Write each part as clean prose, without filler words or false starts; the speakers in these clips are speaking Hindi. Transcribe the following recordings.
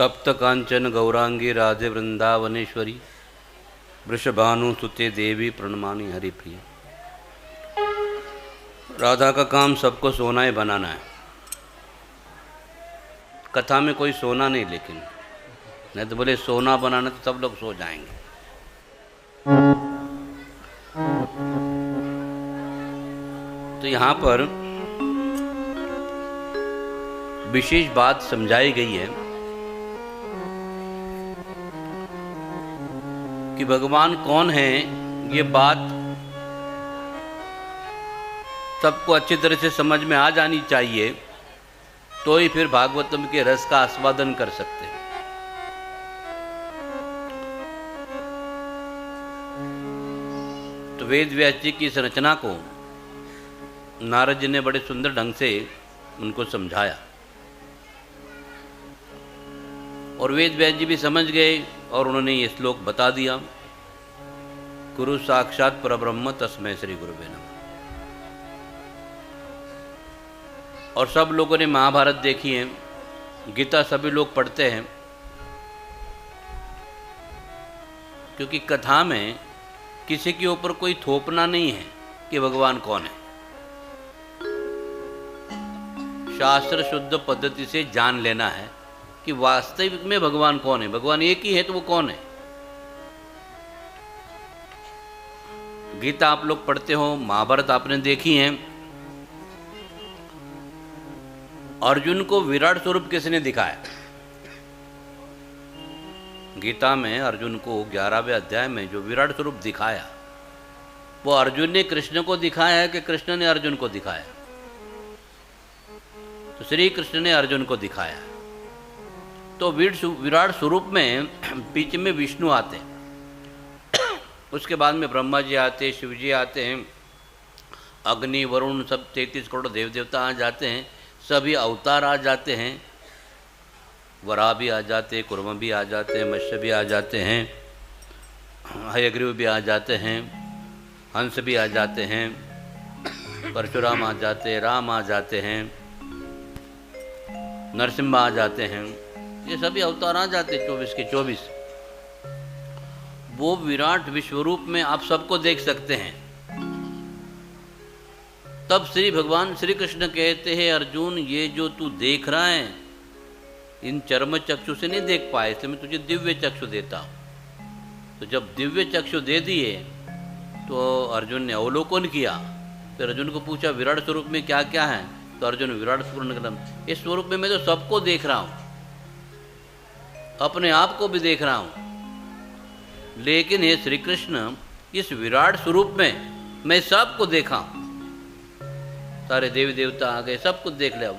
तप्त कांचन गौरांगी राधे वृंदावनेश्वरी वृषभानुसुते देवी प्रणमामि हरिप्रिय। राधा का काम सबको सोना ही बनाना है। कथा में कोई सोना नहीं, लेकिन नहीं तो बोले सोना बनाना तो सब लोग सो जाएंगे। तो यहाँ पर विशेष बात समझाई गई है कि भगवान कौन है। ये बात सबको अच्छी तरह से समझ में आ जानी चाहिए, तो ही फिर भागवतम के रस का आस्वादन कर सकते हैं। तो वेद व्यास जी की इस रचना को नारद जी ने बड़े सुंदर ढंग से उनको समझाया और वेद व्यास जी भी समझ गए और उन्होंने ये श्लोक बता दिया, गुरु साक्षात परब्रह्म तस्मै श्री गुरुवे नमः। और सब लोगों ने महाभारत देखी है, गीता सभी लोग पढ़ते हैं, क्योंकि कथा में किसी के ऊपर कोई थोपना नहीं है कि भगवान कौन है। शास्त्र शुद्ध पद्धति से जान लेना है कि वास्तविक में भगवान कौन है। भगवान एक ही है तो वो कौन है। गीता आप लोग पढ़ते हो, महाभारत आपने देखी है। अर्जुन को विराट स्वरूप किसने दिखाया? गीता में अर्जुन को 11वें अध्याय में जो विराट स्वरूप दिखाया, वो अर्जुन ने कृष्ण को दिखाया है कि कृष्ण ने अर्जुन को दिखाया? तो श्री कृष्ण ने अर्जुन को दिखाया। तो विराट स्वरूप में बीच में विष्णु आते हैं, उसके बाद में ब्रह्मा जी आते हैं, शिव जी आते हैं, अग्नि वरुण सब 33 करोड़ देव देवता आ जाते हैं, सभी अवतार आ जाते हैं, वराह भी आ जाते हैं, कुर्म भी आ जाते हैं, मत्स्य भी आ जाते हैं, हयग्रीव भी आ जाते हैं, हंस भी आ जाते हैं, परशुराम आ जाते हैं, राम आ जाते हैं, नरसिम्हा आ जाते हैं। ये सभी अवतार आ जाते 24 के 24। वो विराट विश्वरूप में आप सबको देख सकते हैं। तब श्री भगवान श्री कृष्ण कहते हैं, अर्जुन ये जो तू देख रहा है इन चर्म चक्षु से नहीं देख पाए, इसलिए मैं तुझे दिव्य चक्षु देता हूँ। तो जब दिव्य चक्षु दे दिए तो अर्जुन ने अवलोकन किया। फिर अर्जुन को पूछा विराट स्वरूप में क्या क्या है? तो अर्जुन विराट स्वरूप, इस स्वरूप में मैं तो सबको देख रहा हूँ, अपने आप को भी देख रहा हूँ, लेकिन ये श्री कृष्ण इस विराट स्वरूप में मैं सबको देखा हूँ। सारे देवी देवता आ गए, सब कुछ देख लिया,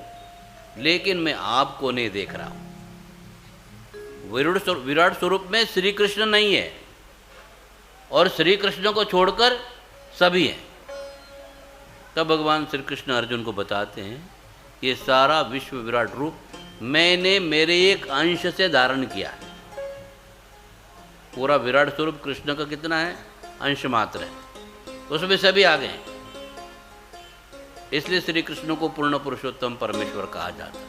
लेकिन मैं आपको नहीं देख रहा हूँ। विराट स्वरूप में श्री कृष्ण नहीं है और श्री कृष्ण को छोड़कर सभी हैं। तब भगवान श्री कृष्ण अर्जुन को बताते हैं ये सारा विश्व विराट रूप मैंने मेरे एक अंश से धारण किया है। पूरा विराट स्वरूप कृष्ण का कितना है? अंश मात्र है, उसमें सभी आ गए हैं। इसलिए श्री कृष्ण को पूर्ण पुरुषोत्तम परमेश्वर कहा जाता है,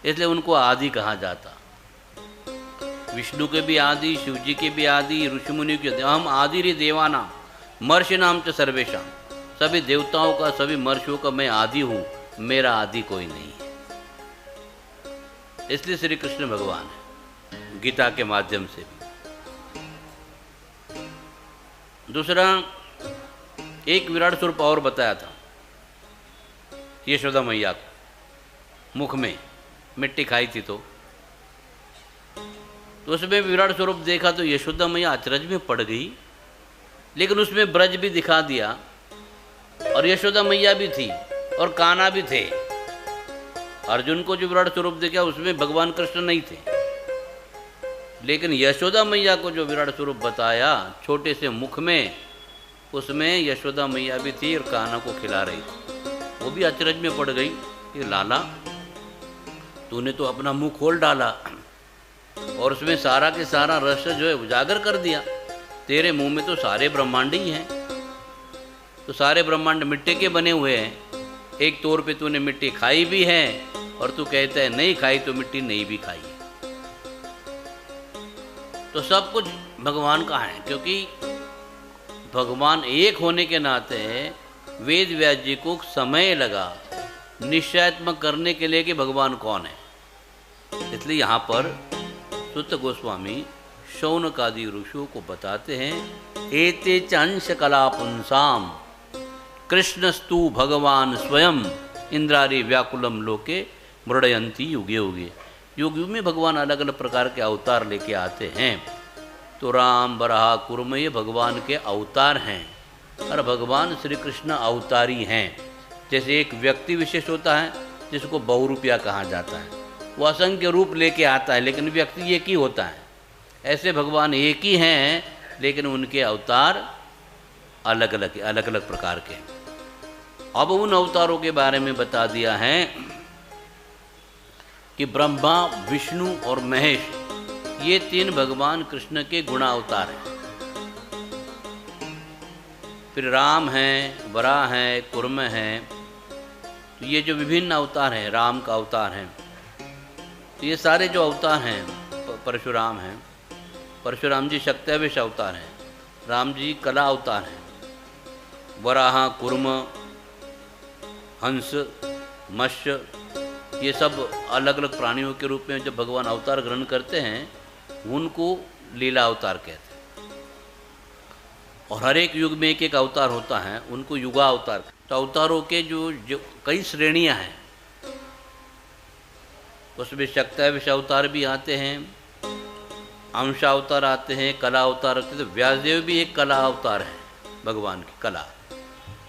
इसलिए उनको आदि कहा जाता। विष्णु के भी आदि, शिव जी के भी आदि, ऋषि मुनि के, हम आदि रे देवानाम महर्षि नाम च सर्वेशा। सभी देवताओं का, सभी महर्षियों का मैं आदि हूँ, मेरा आदि कोई नहीं है। इसलिए श्री कृष्ण भगवान है गीता के माध्यम से भी। दूसरा एक विराट स्वरूप और बताया था यशोदा मैया को, मुख में मिट्टी खाई थी तो उसमें विराट स्वरूप देखा तो यशोदा मैया अचरज में पड़ गई, लेकिन उसमें ब्रज भी दिखा दिया और यशोदा मैया भी थी और कान्हा भी थे। अर्जुन को जो विराट स्वरूप देखा उसमें भगवान कृष्ण नहीं थे, लेकिन यशोदा मैया को जो विराट स्वरूप बताया छोटे से मुख में, उसमें यशोदा मैया भी थी और कान्हा को खिला रही थी। वो भी अचरज में पड़ गई कि लाला तूने तो अपना मुंह खोल डाला और उसमें सारा के सारा रस जो है उजागर कर दिया। तेरे मुंह में तो सारे ब्रह्मांड ही हैं, तो सारे ब्रह्मांड मिट्टी के बने हुए हैं। एक तौर पे तूने मिट्टी खाई भी है और तू कहता है नहीं खाई तो मिट्टी नहीं भी खाई। तो सब कुछ भगवान का है, क्योंकि भगवान एक होने के नाते वेद व्यास जी को समय लगा निश्चयात्मक करने के लिए कि भगवान कौन है। इसलिए यहाँ पर सुत गोस्वामी शौनक आदि ऋषियों को बताते हैं, एते च अंश कला पुंसाम कृष्णस्तु भगवान स्वयं इंद्रारी व्याकुलम लोके मृडयंती युगे युगे। युग युग में भगवान अलग अलग प्रकार के अवतार लेके आते हैं। तो राम बराह कुर्म ये भगवान के अवतार हैं, और भगवान श्री कृष्ण अवतारी हैं। जैसे एक व्यक्ति विशेष होता है जिसको बहुरूपिया कहा जाता है, वो असंख्य रूप लेके आता है लेकिन व्यक्ति एक ही होता है। ऐसे भगवान एक ही हैं लेकिन उनके अवतार अलग अलग प्रकार के। अब उन अवतारों के बारे में बता दिया है कि ब्रह्मा, विष्णु और महेश ये तीन भगवान कृष्ण के गुणा अवतार हैं। फिर राम हैं, वराह हैं, कुर्म हैं। तो ये जो विभिन्न अवतार हैं, राम का अवतार हैं, तो ये सारे जो अवतार हैं, परशुराम हैं, परशुराम जी शक्तिवेश अवतार हैं, राम जी कला अवतार हैं, वराह, कुर्म, हंस, मत्स्य, ये सब अलग अलग प्राणियों के रूप में जब भगवान अवतार ग्रहण करते हैं उनको लीला अवतार कहते हैं। और हर एक युग में एक एक अवतार होता है, उनको युगा अवतार। तो अवतारों के जो कई श्रेणियां हैं, उसमें शक्तिवेश अवतार भी आते हैं, अंश अवतार आते हैं, कला अवतार आते हैं। तो व्यासदेव भी एक कला अवतार है, भगवान की कला।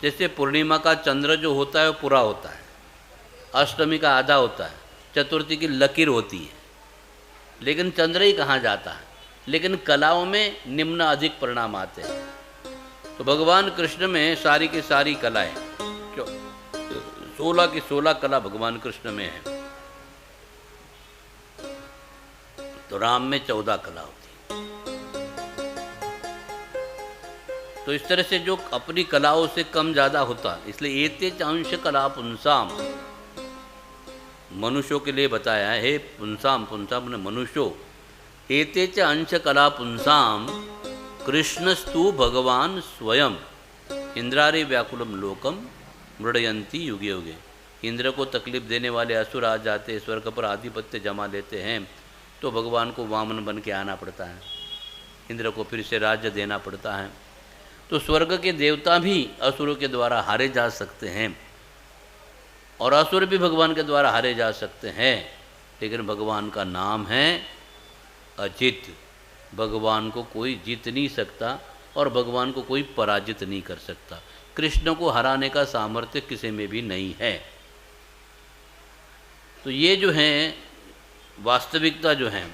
जैसे पूर्णिमा का चंद्र जो होता है वो पूरा होता है, अष्टमी का आधा होता है, चतुर्थी की लकीर होती है, लेकिन चंद्र ही कहाँ जाता है। लेकिन कलाओं में निम्न अधिक परिणाम आते हैं। तो भगवान कृष्ण में सारी की सारी कलाएं, 16 की 16 कला भगवान कृष्ण में है। तो राम में 14 कला होती है। तो इस तरह से जो अपनी कलाओं से कम ज़्यादा होता, इसलिए एते च अंश कला पुंसाम, मनुष्यों के लिए बताया है। हे पुंसाम, पुंसाम ने मनुष्यों, एते च अंश कला पुंसाम कृष्णस्तु भगवान स्वयं इंद्रारे व्याकुलम लोकम मृडयंती युगे युगे। इंद्र को तकलीफ देने वाले असुर आ जाते, स्वर्ग पर आधिपत्य जमा लेते हैं, तो भगवान को वामन बन के आना पड़ता है, इंद्र को फिर से राज्य देना पड़ता है। तो स्वर्ग के देवता भी असुरों के द्वारा हारे जा सकते हैं, और असुर भी भगवान के द्वारा हारे जा सकते हैं, लेकिन भगवान का नाम है अजित। भगवान को कोई जीत नहीं सकता और भगवान को कोई पराजित नहीं कर सकता। कृष्ण को हराने का सामर्थ्य किसी में भी नहीं है। तो ये जो है वास्तविकता जो है,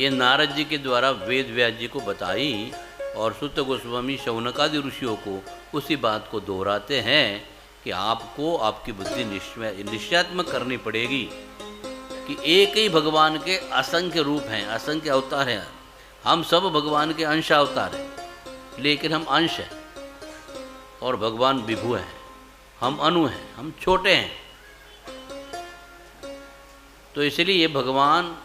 ये नारद जी के द्वारा वेद व्यास जी को बताई, और सुत गोस्वामी शौनकादि ऋषियों को उसी बात को दोहराते हैं कि आपको आपकी बुद्धि निश्चयात्मक करनी पड़ेगी कि एक ही भगवान के असंख्य रूप हैं, असंख्य अवतार हैं। हम सब भगवान के अंश अवतार हैं, लेकिन हम अंश हैं और भगवान विभु हैं, हम अणु हैं, हम छोटे हैं। तो इसलिए भगवान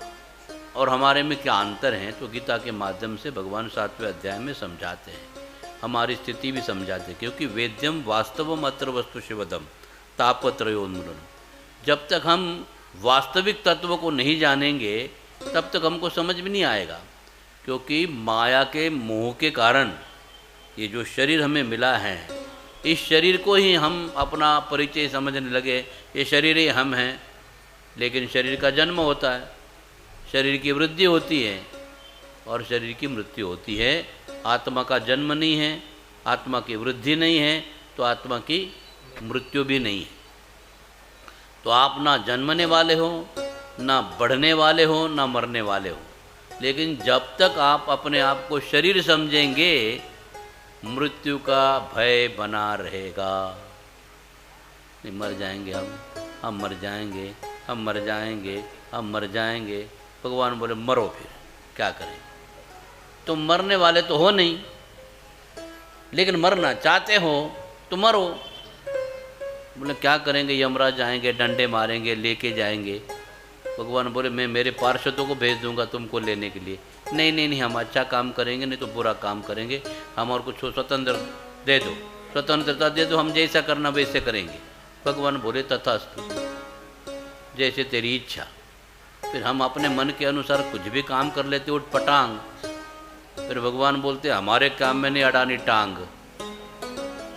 और हमारे में क्या अंतर है, तो गीता के माध्यम से भगवान 7वें अध्याय में समझाते हैं, हमारी स्थिति भी समझाते हैं। क्योंकि वेद्यम वास्तवम अत्र वस्तु शिवदम तापत्रयोन्मूलनम। जब तक हम वास्तविक तत्व को नहीं जानेंगे तब तक हमको समझ में नहीं आएगा। क्योंकि माया के मोह के कारण ये जो शरीर हमें मिला है, इस शरीर को ही हम अपना परिचय समझने लगे, ये शरीर ही हम हैं। लेकिन शरीर का जन्म होता है, शरीर की वृद्धि होती है और शरीर की मृत्यु होती है। आत्मा का जन्म नहीं है, आत्मा की वृद्धि नहीं है, तो आत्मा की मृत्यु भी नहीं है। तो आप ना जन्मने वाले हो, ना बढ़ने वाले हो, ना मरने वाले हो। लेकिन जब तक आप अपने आप को शरीर समझेंगे, मृत्यु का भय बना रहेगा। नहीं, मर जाएंगे हम मर जाएंगे, हम मर जाएंगे, हम मर जाएंगे। भगवान बोले मरो, फिर क्या करें, तुम मरने वाले तो हो नहीं, लेकिन मरना चाहते हो तो मरो। बोले क्या करेंगे, यमराज आएंगे, डंडे मारेंगे, लेके जाएंगे। भगवान बोले मैं मेरे पार्षदों को भेज दूंगा तुमको लेने के लिए। नहीं नहीं नहीं, हम अच्छा काम करेंगे नहीं तो बुरा काम करेंगे, हम और कुछ स्वतंत्र दे दो, स्वतंत्रता दे दो, हम जैसा करना वैसे करेंगे। भगवान बोले तथास्तु, जैसे तेरी इच्छा। फिर हम अपने मन के अनुसार कुछ भी काम कर लेते उठ पटांग। फिर भगवान बोलते हमारे काम में नहीं अड़ानी टांग।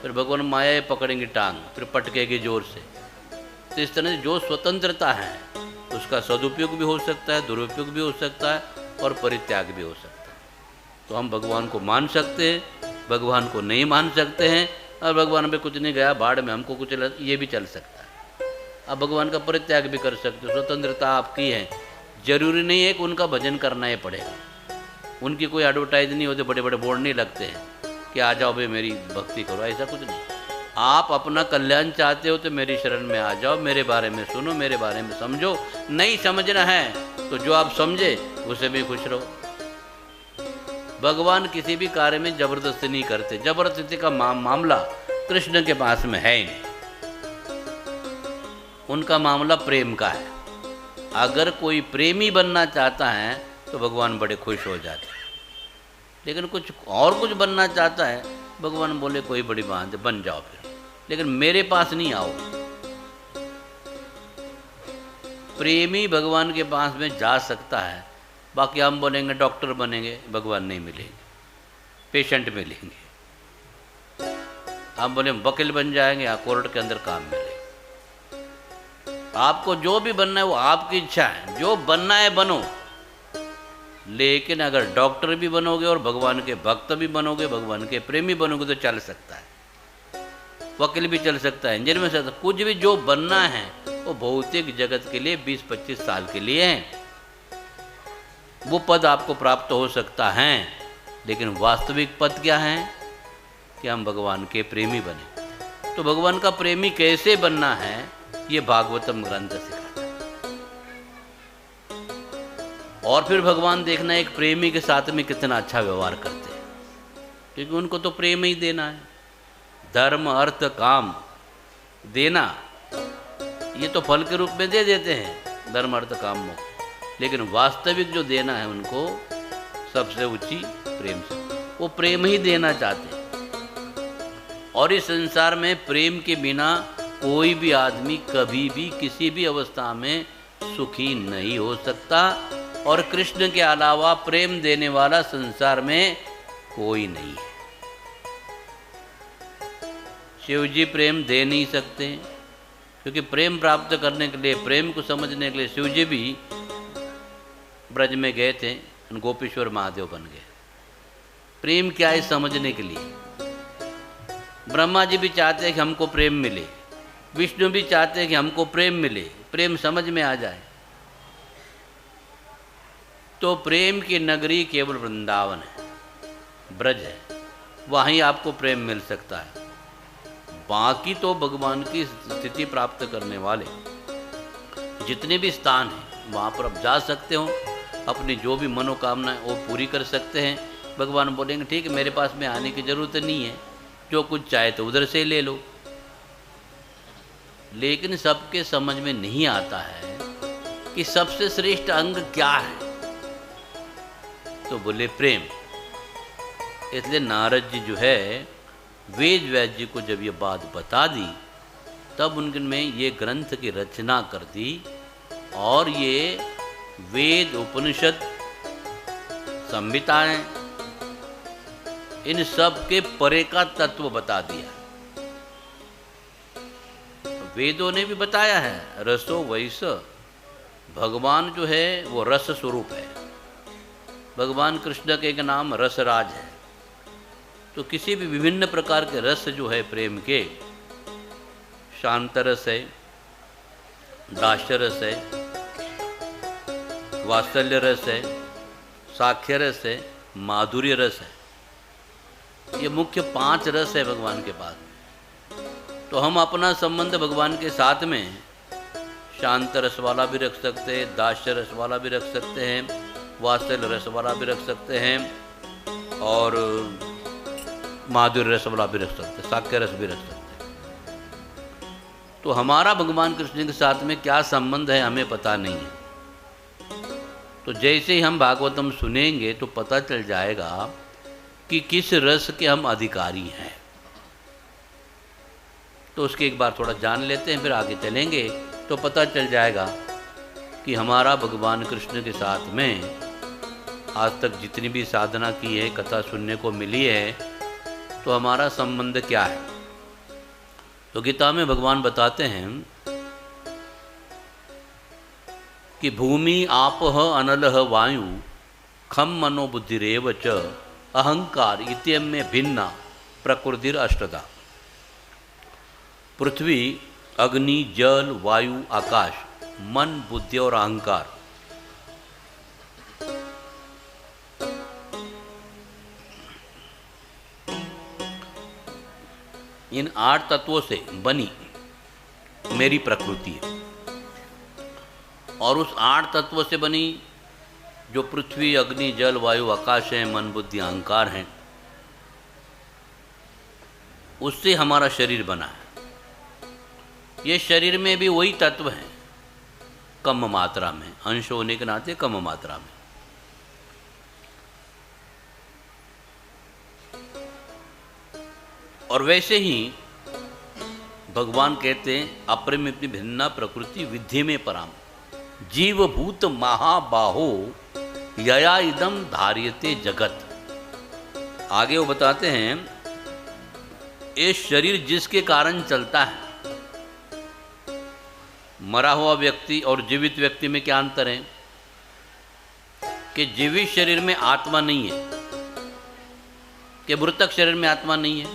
फिर भगवान माया पकड़ेंगी टांग, फिर पटकेगी जोर से। तो इस तरह से जो स्वतंत्रता है उसका सदुपयोग भी हो सकता है, दुरुपयोग भी हो सकता है और परित्याग भी हो सकता है। तो हम भगवान को मान सकते हैं, भगवान को नहीं मान सकते हैं, और भगवान पे कुछ नहीं गया बाढ़ में हमको कुछ ये भी चल सकता है। आप भगवान का परित्याग भी कर सकते हो, स्वतंत्रता आपकी है। जरूरी नहीं है कि उनका भजन करना ही पड़ेगा। उनकी कोई एडवर्टाइज नहीं होते, बड़े बड़े बोर्ड नहीं लगते हैं कि आ जाओ भाई मेरी भक्ति करो, ऐसा कुछ नहीं। आप अपना कल्याण चाहते हो तो मेरी शरण में आ जाओ, मेरे बारे में सुनो, मेरे बारे में समझो। नहीं समझना है तो जो आप समझे उसे भी खुश रहो। भगवान किसी भी कार्य में जबरदस्ती नहीं करते। जबरदस्ती का मामला कृष्ण के पास में है ही नहीं। उनका मामला प्रेम का है। अगर कोई प्रेमी बनना चाहता है तो भगवान बड़े खुश हो जाते हैं, लेकिन कुछ और कुछ बनना चाहता है, भगवान बोले कोई बड़ी बात है, बन जाओ फिर, लेकिन मेरे पास नहीं आओ। प्रेमी भगवान के पास में जा सकता है, बाकी हम बोलेंगे डॉक्टर बनेंगे, भगवान नहीं मिलेंगे, पेशेंट मिलेंगे। हम बोले वकील बन जाएंगे या कोर्ट के अंदर काम मिलेगा। आपको जो भी बनना है वो आपकी इच्छा है, जो बनना है बनो। लेकिन अगर डॉक्टर भी बनोगे और भगवान के भक्त भी बनोगे, भगवान के प्रेमी बनोगे तो चल सकता है। वकील भी चल सकता है, इंजीनियर में सकता है, कुछ भी जो बनना है वो भौतिक जगत के लिए 20-25 साल के लिए है। वो पद आपको प्राप्त हो सकता है, लेकिन वास्तविक पद क्या है कि हम भगवान के प्रेमी बने। तो भगवान का प्रेमी कैसे बनना है ये भागवतम ग्रंथ सिखाता है। और फिर भगवान देखना एक प्रेमी के साथ में कितना अच्छा व्यवहार करते हैं, क्योंकि उनको तो प्रेम ही देना है। धर्म अर्थ काम देना ये तो फल के रूप में दे देते हैं, धर्म अर्थ काम मोक्ष, लेकिन वास्तविक जो देना है उनको सबसे ऊंची प्रेम से, वो प्रेम ही देना चाहते हैं। और इस संसार में प्रेम के बिना कोई भी आदमी कभी भी किसी भी अवस्था में सुखी नहीं हो सकता, और कृष्ण के अलावा प्रेम देने वाला संसार में कोई नहीं है। शिव जी प्रेम दे नहीं सकते, क्योंकि प्रेम प्राप्त करने के लिए, प्रेम को समझने के लिए शिव जी भी ब्रज में गए थे, गोपेश्वर महादेव बन गए। प्रेम क्या है समझने के लिए। ब्रह्मा जी भी चाहते हैं कि हमको प्रेम मिले, विष्णु भी चाहते हैं कि हमको प्रेम मिले, प्रेम समझ में आ जाए। तो प्रेम की नगरी केवल वृंदावन है, ब्रज है, वहीं आपको प्रेम मिल सकता है। बाकी तो भगवान की स्थिति प्राप्त करने वाले जितने भी स्थान हैं वहाँ पर आप जा सकते हो, अपनी जो भी मनोकामना है वो पूरी कर सकते हैं। भगवान बोलेंगे ठीक है, मेरे पास में आने की ज़रूरत नहीं है, जो कुछ चाहे तो उधर से ले लो। लेकिन सबके समझ में नहीं आता है कि सबसे श्रेष्ठ अंग क्या है, तो बोले प्रेम। इसलिए नारद जी जो है वेद व्यास जी को जब ये बात बता दी, तब उनमें ये ग्रंथ की रचना कर दी, और ये वेद उपनिषद संहिताएं इन सब के परे का तत्व बता दिया। वेदों ने भी बताया है, रसो वैस, भगवान जो है वो रस स्वरूप है। भगवान कृष्ण के एक नाम रसराज है। तो किसी भी विभिन्न प्रकार के रस जो है प्रेम के, शांत रस है, दास्य रस है, वात्सल्य रस है, साख्य रस है, माधुर्य रस है। ये मुख्य 5 रस है भगवान के पास। तो हम अपना संबंध भगवान के साथ में शांत रस वाला भी रख सकते हैं, दास्य रस वाला भी रख सकते हैं, वात्सल्य रस वाला भी रख सकते हैं, और माधुर्य रस वाला भी रख सकते हैं, साख्य रस भी रख सकते हैं। तो हमारा भगवान कृष्ण के साथ में क्या संबंध है हमें पता नहीं है। तो जैसे ही हम भागवतम सुनेंगे तो पता चल जाएगा कि किस रस के हम अधिकारी हैं। तो उसके एक बार थोड़ा जान लेते हैं, फिर आगे चलेंगे तो पता चल जाएगा कि हमारा भगवान कृष्ण के साथ में आज तक जितनी भी साधना की है, कथा सुनने को मिली है, तो हमारा संबंध क्या है। तो गीता में भगवान बताते हैं कि भूमि आपः अनलः वायु खम मनो बुद्धिरेव च अहंकार इत्यमे भिन्ना प्रकृतिर अष्टधा। पृथ्वी, अग्नि, जल, वायु, आकाश, मन, बुद्धि और अहंकार, इन 8 तत्वों से बनी मेरी प्रकृति है। और उस 8 तत्वों से बनी जो पृथ्वी, अग्नि, जल, वायु, आकाश है, मन, बुद्धि, अहंकार हैं, उससे हमारा शरीर बना है। ये शरीर में भी वही तत्व हैं, कम मात्रा में, अंश होने के नाते कम मात्रा में। और वैसे ही भगवान कहते हैं अपरिमित भिन्ना प्रकृति विद्धि में पराम जीवभूत महाबाहो यया इदम धार्यते जगत। आगे वो बताते हैं ये शरीर जिसके कारण चलता है। मरा हुआ व्यक्ति और जीवित व्यक्ति में क्या अंतर है कि जीवित शरीर में आत्मा नहीं है, कि मृतक शरीर में आत्मा नहीं है।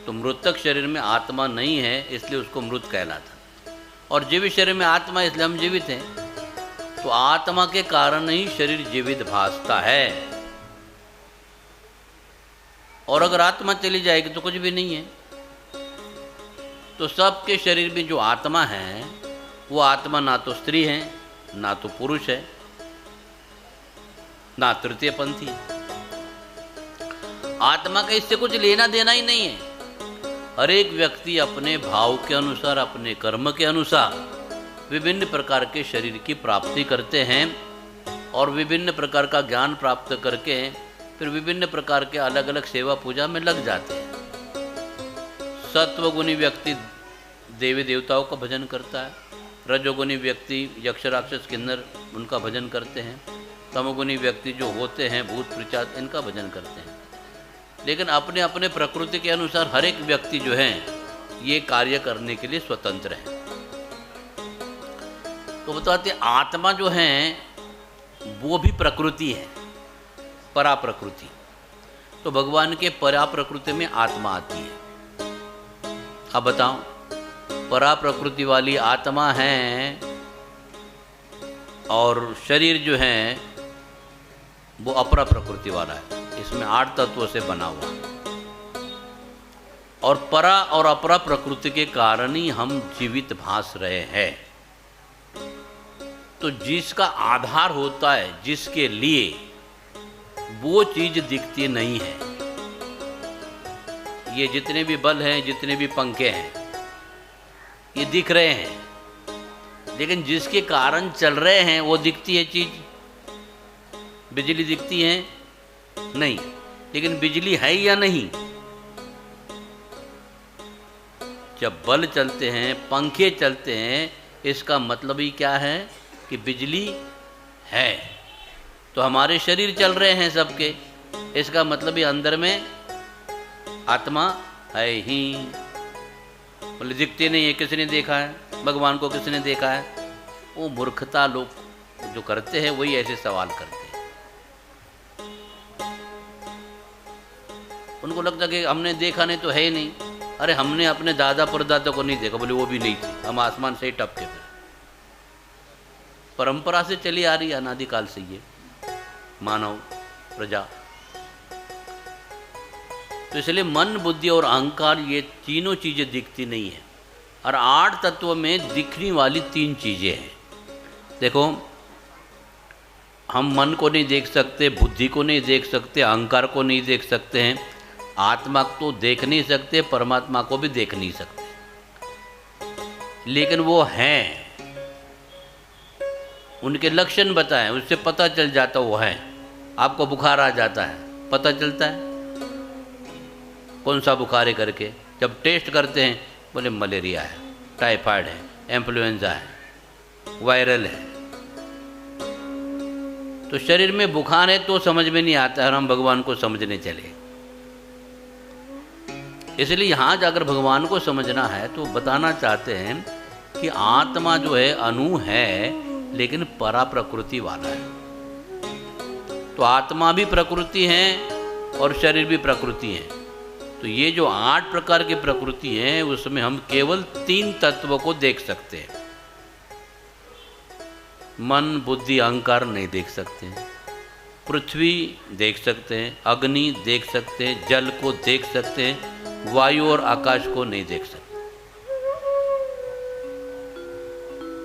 तो मृतक शरीर में आत्मा नहीं है इसलिए उसको मृत कहलाता, और जीवित शरीर में आत्मा इसलिए हम जीवित हैं। तो आत्मा के कारण ही शरीर जीवित भासता है, और अगर आत्मा चली जाएगी तो कुछ भी नहीं है। तो सबके शरीर में जो आत्मा है वो आत्मा ना तो स्त्री है, ना तो पुरुष है, ना तृतीय पंथी है। आत्मा का इससे कुछ लेना देना ही नहीं है। हर एक व्यक्ति अपने भाव के अनुसार, अपने कर्म के अनुसार विभिन्न प्रकार के शरीर की प्राप्ति करते हैं, और विभिन्न प्रकार का ज्ञान प्राप्त करके फिर विभिन्न प्रकार के अलग अलग सेवा पूजा में लग जाते हैं। सत्वगुणी व्यक्ति देवी देवताओं का भजन करता है, रजोगुणी व्यक्ति यक्ष राक्षस किन्नर उनका भजन करते हैं, तमोगुणी व्यक्ति जो होते हैं भूत पिशाच इनका भजन करते हैं। लेकिन अपने अपने प्रकृति के अनुसार हर एक व्यक्ति जो है ये कार्य करने के लिए स्वतंत्र है। तो बताते आत्मा जो है वो भी प्रकृति है, परा प्रकृति। तो भगवान के परा प्रकृति में आत्मा आती है। अब बताओ, परा प्रकृति वाली आत्मा है और शरीर जो है वो अपरा प्रकृति वाला है। इसमें 8 तत्वों से बना हुआ, और परा और अपरा प्रकृति के कारण ही हम जीवित भास रहे हैं। तो जिसका आधार होता है, जिसके लिए वो चीज दिखती नहीं है। ये जितने भी बल्ब हैं, जितने भी पंखे हैं, ये दिख रहे हैं, लेकिन जिसके कारण चल रहे हैं वो दिखती है चीज। बिजली दिखती है नहीं, लेकिन बिजली है या नहीं। जब बल्ब चलते हैं, पंखे चलते हैं, इसका मतलब ही क्या है कि बिजली है। तो हमारे शरीर चल रहे हैं सबके, इसका मतलब ही अंदर में आत्मा है ही। बोले दिखते नहीं है, किसने देखा है? भगवान को किसने देखा है? वो मूर्खता लोग जो करते हैं वही ऐसे सवाल करते हैं। उनको लगता कि हमने देखा नहीं तो है ही नहीं। अरे हमने अपने दादा परदादा को नहीं देखा, बोले वो भी नहीं थे, हम आसमान से ही टपके थे। परंपरा से चली आ रही अनादिकाल से ये मानव प्रजा। तो इसलिए मन, बुद्धि और अहंकार ये तीनों चीजें दिखती नहीं है। और 8 तत्वों में दिखने वाली 3 चीजें हैं। देखो, हम मन को नहीं देख सकते, बुद्धि को नहीं देख सकते, अहंकार को नहीं देख सकते हैं, आत्मा को देख नहीं सकते, परमात्मा को भी देख नहीं सकते, लेकिन वो हैं। उनके लक्षण बताएं, उससे पता चल जाता वो है। आपको बुखार आ जाता है, पता चलता है कौन सा बुखार है करके। जब टेस्ट करते हैं बोले मलेरिया है, टाइफाइड है, इन्फ्लुएंजा है, वायरल है। तो शरीर में बुखार है तो समझ में नहीं आता है और हम भगवान को समझने चले। इसलिए यहाँ जाकर भगवान को समझना है तो बताना चाहते हैं कि आत्मा जो है अणु है, लेकिन परा प्रकृति वाला है। तो आत्मा भी प्रकृति है और शरीर भी प्रकृति है। तो ये जो 8 प्रकार की प्रकृति है उसमें हम केवल 3 तत्वों को देख सकते हैं। मन, बुद्धि, अहंकार नहीं देख सकते हैं। पृथ्वी देख सकते हैं, अग्नि देख सकते हैं, जल को देख सकते हैं, वायु और आकाश को नहीं देख सकते।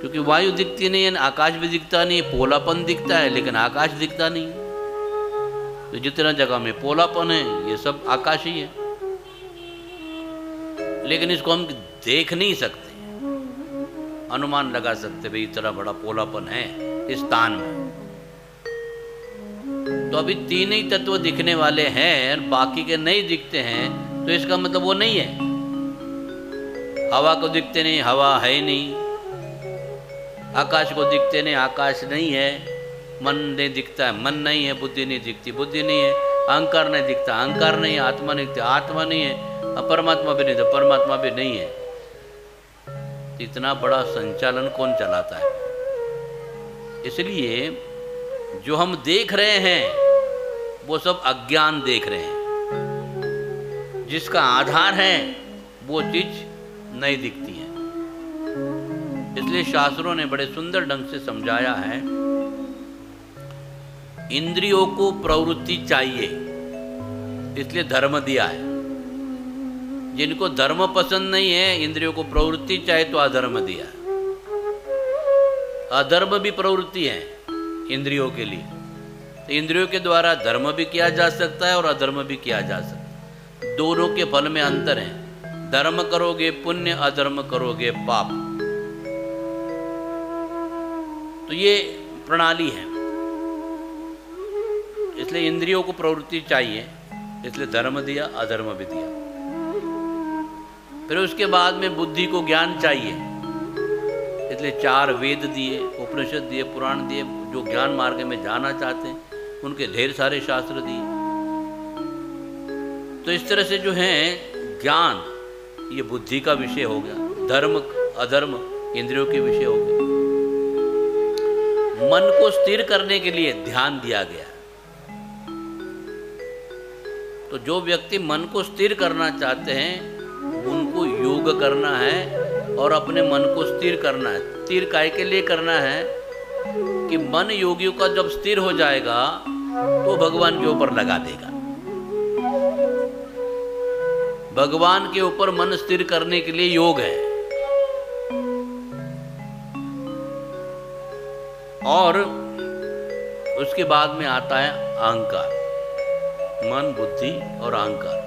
क्योंकि वायु दिखती नहीं है, आकाश भी दिखता नहीं है। पोलापन दिखता है लेकिन आकाश दिखता नहीं है। तो जितना जगह में पोलापन है ये सब आकाश ही है, लेकिन इसको हम देख नहीं सकते। अनुमान लगा सकते भाई इतना बड़ा पोलापन है इस स्थान में। तो अभी 3 ही तत्व दिखने वाले हैं और बाकी के नहीं दिखते हैं, तो इसका मतलब वो नहीं है। हवा को दिखते नहीं, हवा है ही नहीं। आकाश को दिखते नहीं, आकाश नहीं है। मन नहीं दिखता है, मन नहीं है। बुद्धि नहीं दिखती, बुद्धि नहीं है। अहंकार नहीं दिखता, अहंकार नहीं है। आत्मा नहीं दिखती, आत्मा नहीं है। परमात्मा भी नहीं, तो परमात्मा भी नहीं है। इतना बड़ा संचालन कौन चलाता है? इसलिए जो हम देख रहे हैं वो सब अज्ञान देख रहे हैं। जिसका आधार है वो चीज नहीं दिखती है। इसलिए शास्त्रों ने बड़े सुंदर ढंग से समझाया है, इंद्रियों को प्रवृत्ति चाहिए, इसलिए धर्म दिया है। जिनको धर्म पसंद नहीं है, इंद्रियों को प्रवृत्ति चाहिए, तो अधर्म दिया है। अधर्म भी प्रवृत्ति है इंद्रियों के लिए। तो इंद्रियों के द्वारा धर्म भी किया जा सकता है और अधर्म भी किया जा सकता है। दोनों के फल में अंतर है। धर्म करोगे पुण्य, अधर्म करोगे पाप। तो ये प्रणाली है। इसलिए इंद्रियों को प्रवृत्ति चाहिए, इसलिए धर्म दिया, अधर्म भी दिया। फिर उसके बाद में बुद्धि को ज्ञान चाहिए, इसलिए 4 वेद दिए, उपनिषद दिए, पुराण दिए। जो ज्ञान मार्ग में जाना चाहते हैं उनके ढेर सारे शास्त्र दिए। तो इस तरह से जो है ज्ञान, ये बुद्धि का विषय हो गया। धर्म अधर्म इंद्रियों के विषय हो गए। मन को स्थिर करने के लिए ध्यान दिया गया। तो जो व्यक्ति मन को स्थिर करना चाहते हैं उनको योग करना है और अपने मन को स्थिर करना है। स्थिर काय के लिए करना है कि मन योगियों का जब स्थिर हो जाएगा तो भगवान के ऊपर लगा देगा। भगवान के ऊपर मन स्थिर करने के लिए योग है। और उसके बाद में आता है अहंकार। मन, बुद्धि और अहंकार।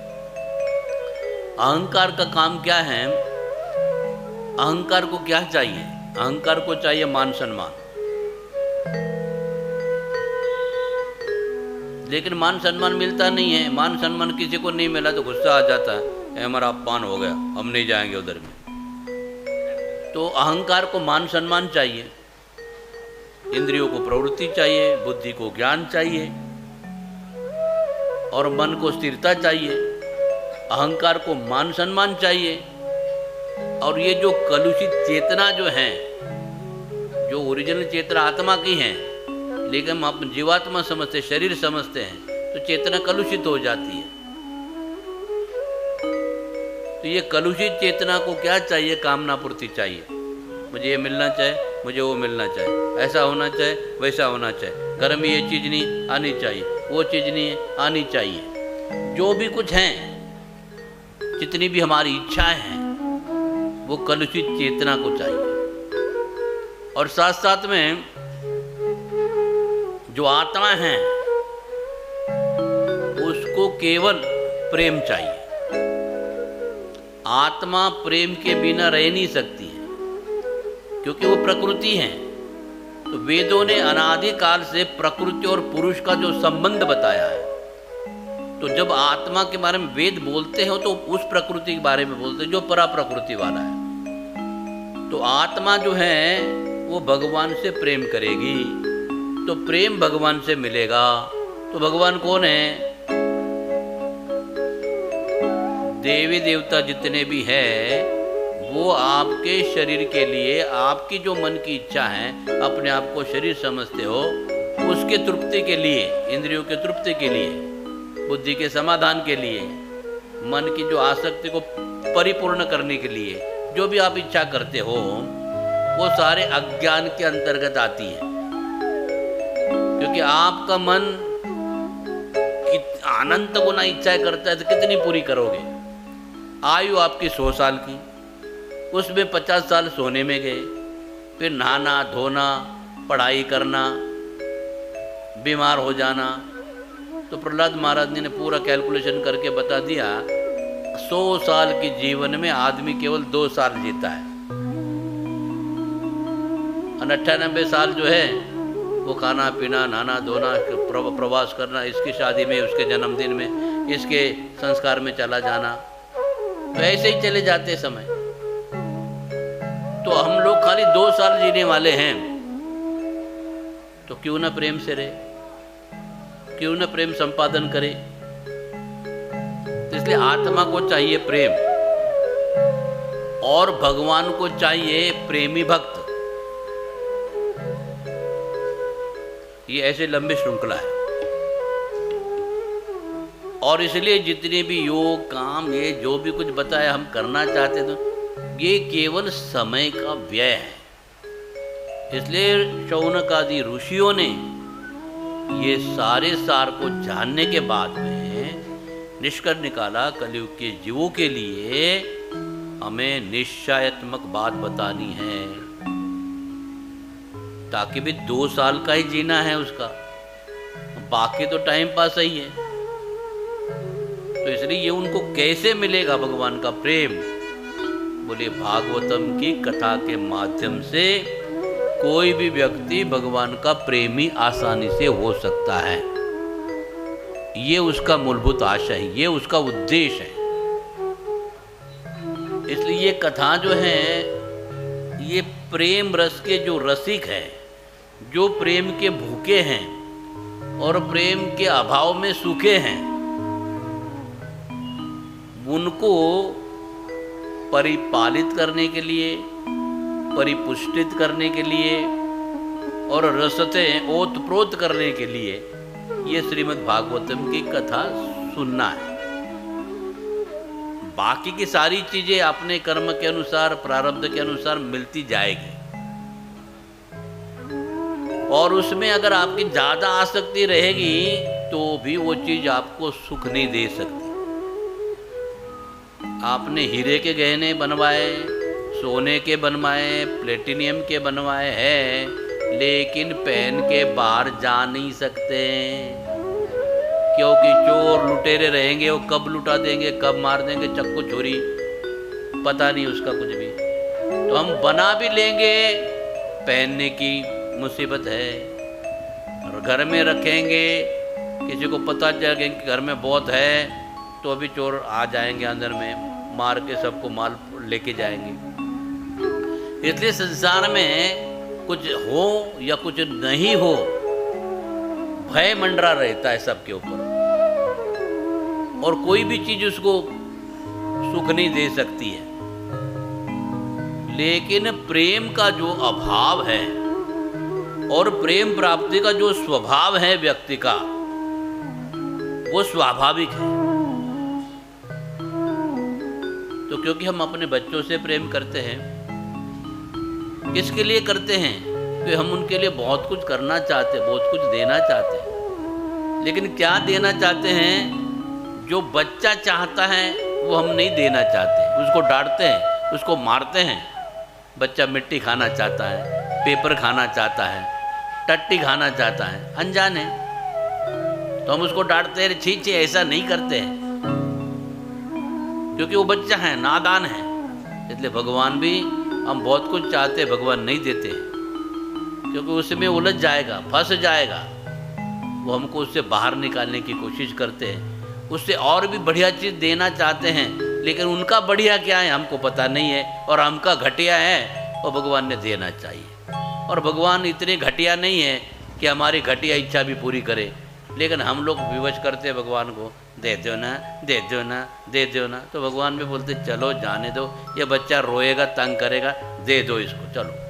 अहंकार का काम क्या है? अहंकार को क्या चाहिए? अहंकार को चाहिए मान सम्मान। लेकिन मान सम्मान मिलता नहीं है। मान सम्मान किसी को नहीं मिला तो गुस्सा आ जाता है, हमारा अपमान हो गया, हम नहीं जाएंगे उधर में। तो अहंकार को मान सम्मान चाहिए, इंद्रियों को प्रवृत्ति चाहिए, बुद्धि को ज्ञान चाहिए और मन को स्थिरता चाहिए। अहंकार को मान सम्मान चाहिए। और ये जो कलुषित चेतना जो है, जो ओरिजिनल चेतना आत्मा की है, लेकिन हम अपने जीवात्मा समझते, शरीर समझते हैं, तो चेतना कलुषित हो जाती है। तो ये कलुषित चेतना को क्या चाहिए? कामना पूर्ति चाहिए। मुझे ये मिलना चाहिए, मुझे वो मिलना चाहिए, ऐसा होना चाहिए, वैसा होना चाहिए, घर में ये चीज़ नहीं आनी चाहिए, वो चीज़ नहीं आनी चाहिए। जो भी कुछ है, जितनी भी हमारी इच्छाएं हैं, वो कलुषित चेतना को चाहिए। और साथ साथ में जो आत्मा है उसको केवल प्रेम चाहिए। आत्मा प्रेम के बिना रह नहीं सकती है, क्योंकि वो प्रकृति है। तो वेदों ने अनादिकाल से प्रकृति और पुरुष का जो संबंध बताया है, तो जब आत्मा के बारे में वेद बोलते हैं तो उस प्रकृति के बारे में बोलते हैं जो परा प्रकृति वाला है। तो आत्मा जो है वो भगवान से प्रेम करेगी, तो प्रेम भगवान से मिलेगा। तो भगवान कौन है? देवी देवता जितने भी हैं वो आपके शरीर के लिए, आपकी जो मन की इच्छा है, अपने आप को शरीर समझते हो, उसके तृप्ति के लिए, इंद्रियों के तृप्ति के लिए, बुद्धि के समाधान के लिए, मन की जो आसक्ति को परिपूर्ण करने के लिए जो भी आप इच्छा करते हो, वो सारे अज्ञान के अंतर्गत आती है। क्योंकि आपका मन अनंत गुना इच्छाएं करता है तो कितनी पूरी करोगे? आयु आपकी 100 साल की, उसमें 50 साल सोने में गए, फिर नहाना धोना, पढ़ाई करना, बीमार हो जाना। तो प्रहलाद महाराज ने पूरा कैलकुलेशन करके बता दिया 100 साल के जीवन में आदमी केवल 2 साल जीता है, और 98 साल जो है वो खाना पीना, नहाना धोना, प्रवास करना, इसकी शादी में, उसके जन्मदिन में, इसके संस्कार में चला जाना, तो ऐसे ही चले जाते समय। तो हम लोग खाली 2 साल जीने वाले हैं, तो क्यों ना प्रेम से रहे, क्यों न प्रेम संपादन करे। तो इसलिए आत्मा को चाहिए प्रेम, और भगवान को चाहिए प्रेमी भक्त। ये ऐसे लंबी श्रृंखला है। और इसलिए जितने भी योग काम, ये जो भी कुछ बताया हम करना चाहते थे, ये केवल समय का व्यय है। इसलिए शौनक आदि ऋषियों ने ये सारे सार को जानने के बाद में निष्कर्ष निकाला, कलयुग के जीवों के लिए हमें निश्चयात्मक बात बतानी है, ताकि भी 2 साल का ही जीना है उसका, बाकी तो टाइम पास ही है। तो इसलिए ये उनको कैसे मिलेगा भगवान का प्रेम? बोले भागवतम की कथा के माध्यम से कोई भी व्यक्ति भगवान का प्रेमी आसानी से हो सकता है। ये उसका मूलभूत आशय है, ये उसका उद्देश्य है। इसलिए ये कथा जो है, ये प्रेम रस के जो रसिक हैं, जो प्रेम के भूखे हैं और प्रेम के अभाव में सूखे हैं, उनको परिपालित करने के लिए, परिपुष्टित करने के लिए और रसतें ओतप्रोत करने के लिए ये श्रीमद् भागवतम की कथा सुनना है। बाकी की सारी चीजें अपने कर्म के अनुसार, प्रारब्ध के अनुसार मिलती जाएगी, और उसमें अगर आपकी ज्यादा आसक्ति रहेगी तो भी वो चीज आपको सुख नहीं दे सकती। आपने हीरे के गहने बनवाए, सोने के बनवाए, प्लेटिनियम के बनवाए हैं, लेकिन पहन के बाहर जा नहीं सकते, क्योंकि चोर लुटेरे रहेंगे, वो कब लुटा देंगे, कब मार देंगे, चक्कू चोरी, पता नहीं उसका कुछ भी। तो हम बना भी लेंगे, पहनने की मुसीबत है, और घर में रखेंगे, किसी को पता चल गया कि घर में बहुत है तो अभी चोर आ जाएंगे, अंदर में मार के सबको माल लेके जाएंगे। इसलिए संसार में कुछ हो या कुछ नहीं हो, भय मंडरा रहता है सबके ऊपर, और कोई भी चीज उसको सुख नहीं दे सकती है। लेकिन प्रेम का जो अभाव है और प्रेम प्राप्ति का जो स्वभाव है व्यक्ति का, वो स्वाभाविक है। तो क्योंकि हम अपने बच्चों से प्रेम करते हैं, किसके लिए करते हैं? कि हम उनके लिए बहुत कुछ करना चाहते हैं, बहुत कुछ देना चाहते हैं। लेकिन क्या देना चाहते हैं? जो बच्चा चाहता है वो हम नहीं देना चाहते, उसको डांटते हैं, उसको मारते हैं। बच्चा मिट्टी खाना चाहता है, पेपर खाना चाहता है, टट्टी खाना चाहता है, अनजान है, तो हम उसको डांटते हैं, छी छी ऐसा नहीं करते हैं, क्योंकि वो बच्चा है, नादान है। इसलिए भगवान भी, हम बहुत कुछ चाहते हैं, भगवान नहीं देते, क्योंकि उसमें उलझ जाएगा, फंस जाएगा। वो हमको उससे बाहर निकालने की कोशिश करते हैं, उससे और भी बढ़िया चीज़ देना चाहते हैं, लेकिन उनका बढ़िया क्या है हमको पता नहीं है, और हमका घटिया है और भगवान ने देना चाहिए। और भगवान इतने घटिया नहीं है कि हमारी घटिया इच्छा भी पूरी करे, लेकिन हम लोग विवश करते हैं भगवान को, दे दो ना, दे दो ना, दे दो ना। तो भगवान भी बोलते चलो जाने दो, ये बच्चा रोएगा, तंग करेगा, दे दो इसको, चलो।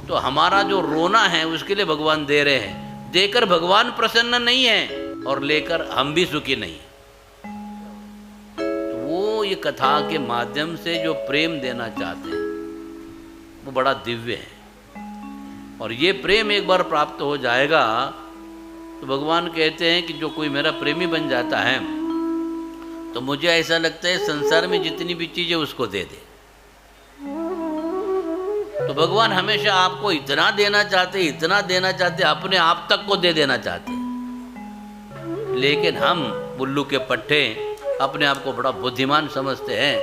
तो हमारा जो रोना है उसके लिए भगवान दे रहे हैं। देकर भगवान प्रसन्न नहीं है और लेकर हम भी सुखी नहीं। तो वो ये कथा के माध्यम से जो प्रेम देना चाहते हैं वो बड़ा दिव्य है। और ये प्रेम एक बार प्राप्त हो जाएगा तो भगवान कहते हैं कि जो कोई मेरा प्रेमी बन जाता है तो मुझे ऐसा लगता है संसार में जितनी भी चीज़ें उसको दे दे। तो भगवान हमेशा आपको इतना देना चाहते, इतना देना चाहते, अपने आप तक को दे देना चाहते। लेकिन हम बुल्लू के पट्टे अपने आप को बड़ा बुद्धिमान समझते हैं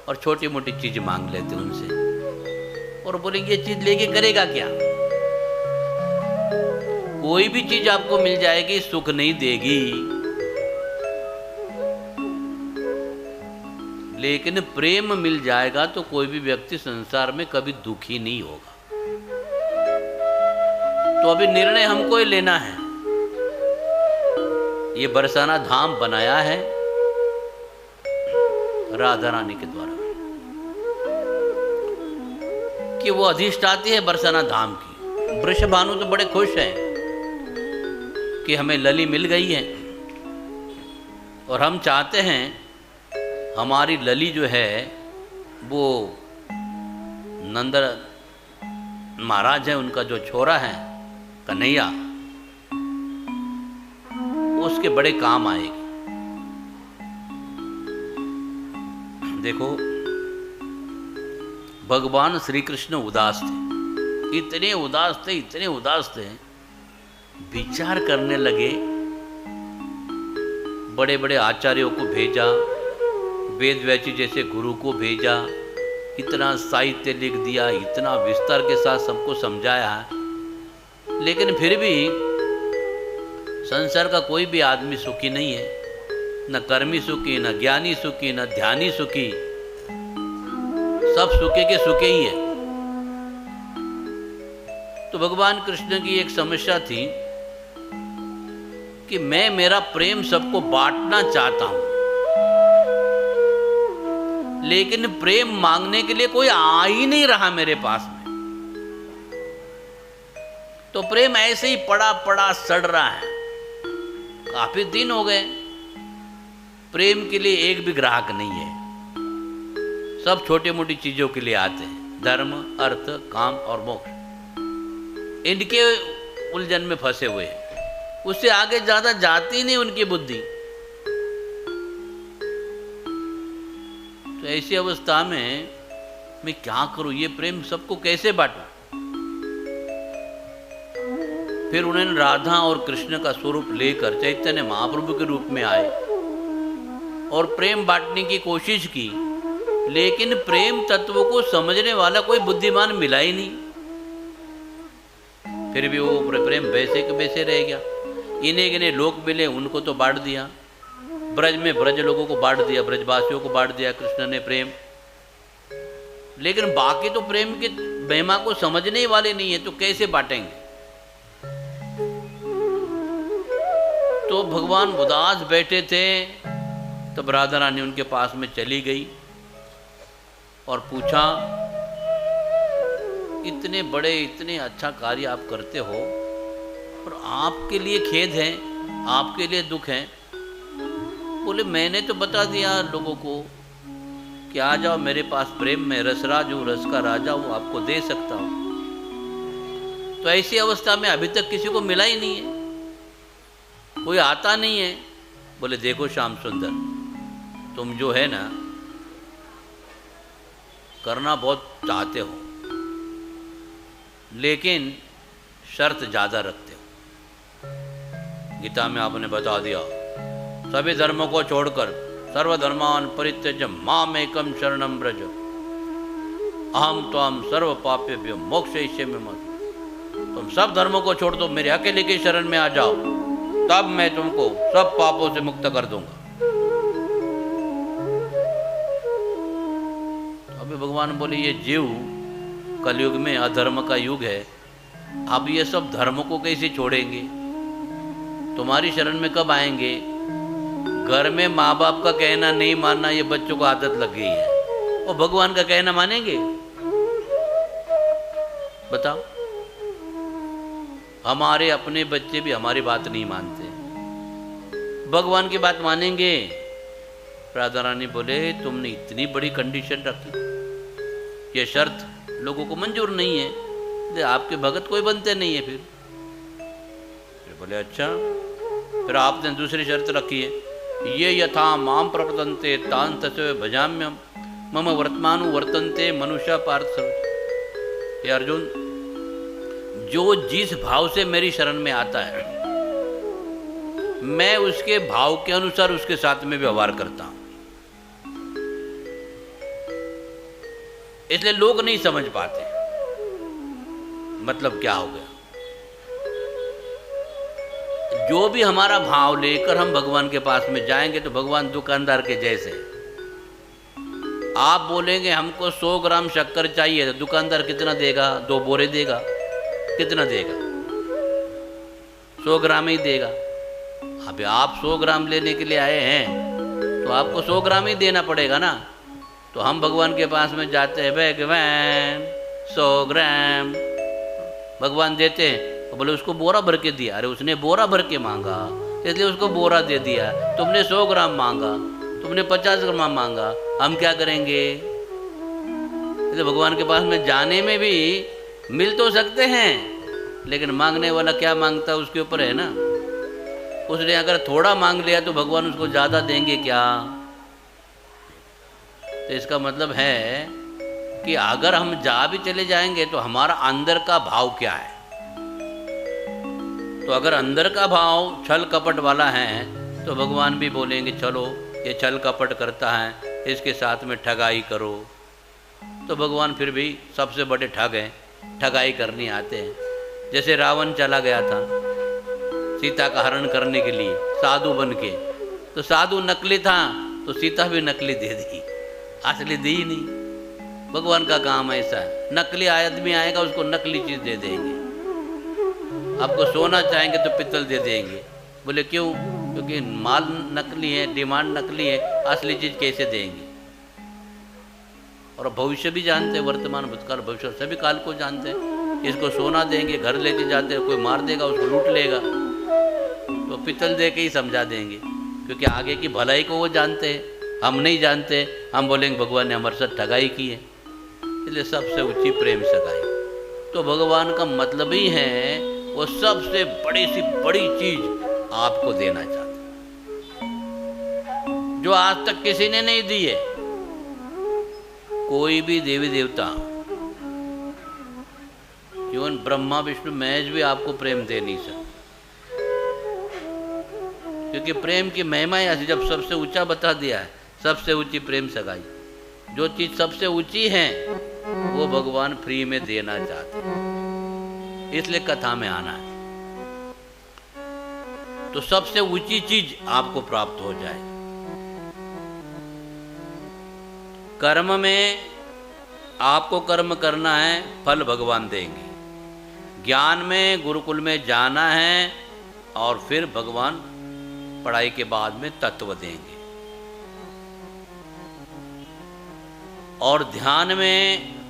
और छोटी मोटी चीज़ मांग लेते उनसे और बोलेंगे ये चीज़ लेके करेगा क्या। कोई भी चीज आपको मिल जाएगी, सुख नहीं देगी, लेकिन प्रेम मिल जाएगा तो कोई भी व्यक्ति संसार में कभी दुखी नहीं होगा। तो अभी निर्णय हमको ही लेना है। ये बरसाना धाम बनाया है राधा रानी के द्वारा कि वो अधिष्ठाती है बरसाना धाम की। वृषभानु तो बड़े खुश हैं कि हमें लली मिल गई है और हम चाहते हैं हमारी लली जो है वो नंद महाराज है, उनका जो छोरा है कन्हैया, उसके बड़े काम आएगी। देखो भगवान श्री कृष्ण उदास थे, इतने उदास थे, इतने उदास थे, विचार करने लगे। बड़े बड़े आचार्यों को भेजा, वेद व्यासी जैसे गुरु को भेजा, इतना साहित्य लिख दिया, इतना विस्तार के साथ सबको समझाया, लेकिन फिर भी संसार का कोई भी आदमी सुखी नहीं है। न कर्मी सुखी, न ज्ञानी सुखी, न ध्यानी सुखी, सब सुखे के सुखे ही है। तो भगवान कृष्ण की एक समस्या थी कि मैं मेरा प्रेम सबको बांटना चाहता हूं, लेकिन प्रेम मांगने के लिए कोई आ ही नहीं रहा मेरे पास में। तो प्रेम ऐसे ही पड़ा पड़ा सड़ रहा है। काफी दिन हो गए, प्रेम के लिए एक भी ग्राहक नहीं है। सब छोटी मोटी चीजों के लिए आते हैं, धर्म, अर्थ, काम और मोक्ष, इनके उलझन में फंसे हुए हैं। उससे आगे ज्यादा जाती नहीं उनकी बुद्धि। तो ऐसी अवस्था में मैं क्या करूं, ये प्रेम सबको कैसे बांटूं। फिर उन्होंने राधा और कृष्ण का स्वरूप लेकर चैतन्य महाप्रभु के रूप में आए और प्रेम बांटने की कोशिश की, लेकिन प्रेम तत्व को समझने वाला कोई बुद्धिमान मिला ही नहीं। फिर भी वो प्रेम वैसे के वैसे रह गया। इन्हें गिने लोग मिले, उनको तो बांट दिया। ब्रज में ब्रज लोगों को बांट दिया, ब्रजवासियों को बांट दिया कृष्ण ने प्रेम, लेकिन बाकी तो प्रेम की महिमा को समझने वाले नहीं है, तो कैसे बांटेंगे। तो भगवान उदास बैठे थे, तब राधा रानी उनके पास में चली गई और पूछा, इतने बड़े इतने अच्छा कार्य आप करते हो और आपके लिए खेद है, आपके लिए दुख है। बोले मैंने तो बता दिया लोगों को कि आ जाओ मेरे पास प्रेम में, रसराज हूँ, रस का राजा हूँ, आपको दे सकता हूँ। तो ऐसी अवस्था में अभी तक किसी को मिला ही नहीं है, कोई आता नहीं है। बोले देखो श्याम सुंदर, तुम जो है ना करना बहुत चाहते हो, लेकिन शर्त ज्यादा रखते हो। गीता में आपने बता दिया, सभी धर्मों को छोड़कर सर्वधर्मान परित्यज्य माम एकम शरणम व्रज, अहम त्वाम सर्व पापेभ्यो मोक्षयिष्यामि। तुम सब धर्मों को छोड़ दो, मेरे अकेले की शरण में आ जाओ, तब मैं तुमको सब पापों से मुक्त कर दूंगा। अभी भगवान बोले ये जीव कलयुग में अधर्म का युग है, अब ये सब धर्म को कैसे छोड़ेंगे, तुम्हारी शरण में कब आएंगे। घर में माँ बाप का कहना नहीं मानना ये बच्चों को आदत लग गई है, और भगवान का कहना मानेंगे? बताओ। हमारे अपने बच्चे भी हमारी बात नहीं मानते, भगवान की बात मानेंगे? राधा रानी बोले तुमने इतनी बड़ी कंडीशन रखी, ये शर्त लोगों को मंजूर नहीं है, आपके भगत कोई बनते नहीं है। फिर बोले अच्छा। फिर आपने दूसरी शर्त रखी है, ये यथा माम प्रपतन्ते तान तस्वे भजाम्यम मम वर्तमानु वर्तन्ते मनुष्य पार्थ। ये अर्जुन, जो जिस भाव से मेरी शरण में आता है मैं उसके भाव के अनुसार उसके साथ में व्यवहार करता हूं। इसलिए लोग नहीं समझ पाते मतलब क्या हो गया। जो भी हमारा भाव लेकर हम भगवान के पास में जाएंगे तो भगवान दुकानदार के जैसे। आप बोलेंगे हमको 100 ग्राम शक्कर चाहिए, तो दुकानदार कितना देगा? 2 बोरे देगा। कितना देगा? 100 ग्राम ही देगा। अभी आप 100 ग्राम लेने के लिए आए हैं तो आपको 100 ग्राम ही देना पड़ेगा ना। तो हम भगवान के पास में जाते हैं, भगवान 100 ग्राम, भगवान देते हैं तो बोले उसको बोरा भर के दिया। अरे उसने बोरा भर के मांगा इसलिए उसको बोरा दे दिया। तुमने 100 ग्राम मांगा, तुमने 50 ग्राम मांगा, हम क्या करेंगे? इसलिए भगवान के पास में जाने में भी मिल तो सकते हैं, लेकिन मांगने वाला क्या मांगता है उसके ऊपर है ना। उसने अगर थोड़ा मांग लिया तो भगवान उसको ज़्यादा देंगे क्या? तो इसका मतलब है कि अगर हम जा भी चले जाएंगे तो हमारा अंदर का भाव क्या है। तो अगर अंदर का भाव छल कपट वाला है तो भगवान भी बोलेंगे चलो ये छल कपट करता है, इसके साथ में ठगाई करो। तो भगवान फिर भी सबसे बड़े ठग हैं, ठगाई करनी आते हैं। जैसे रावण चला गया था सीता का हरण करने के लिए साधु बन के, तो साधु नकली था तो सीता भी नकली दे दी, असली दी ही नहीं। भगवान का काम ऐसा है, नकली आदमी आएगा उसको नकली चीज़ दे देंगे। आपको सोना चाहेंगे तो पित्तल दे देंगे। बोले क्यों? क्योंकि माल नकली है, डिमांड नकली है, असली चीज़ कैसे देंगे। और भविष्य भी जानते हैं, वर्तमान भूतकाल भविष्य सभी काल को जानते हैं। इसको सोना देंगे, घर लेके जाते हैं, कोई मार देगा उसको लूट लेगा तो पित्तल दे के ही समझा देंगे, क्योंकि आगे की भलाई को वो जानते हैं, हम नहीं जानते। हम बोलेंगे भगवान ने हमारे साथ ठगाई की है। इसलिए सबसे ऊंची प्रेम सगाई। तो भगवान का मतलब ही है वो सबसे बड़ी सी बड़ी चीज आपको देना चाहते जो आज तक किसी ने नहीं दी है। कोई भी देवी देवता, इवन ब्रह्मा विष्णु महेश भी आपको प्रेम दे नहीं सकते, क्योंकि प्रेम की महिमा ऐसी जब सबसे ऊंचा बता दिया है, सबसे ऊंची प्रेम सगाई। जो चीज सबसे ऊंची है वो भगवान फ्री में देना चाहते हैं, इसलिए कथा में आना है। तो सबसे ऊंची चीज आपको प्राप्त हो जाए। कर्म में आपको कर्म करना है, फल भगवान देंगे। ज्ञान में गुरुकुल में जाना है और फिर भगवान पढ़ाई के बाद में तत्व देंगे। और ध्यान में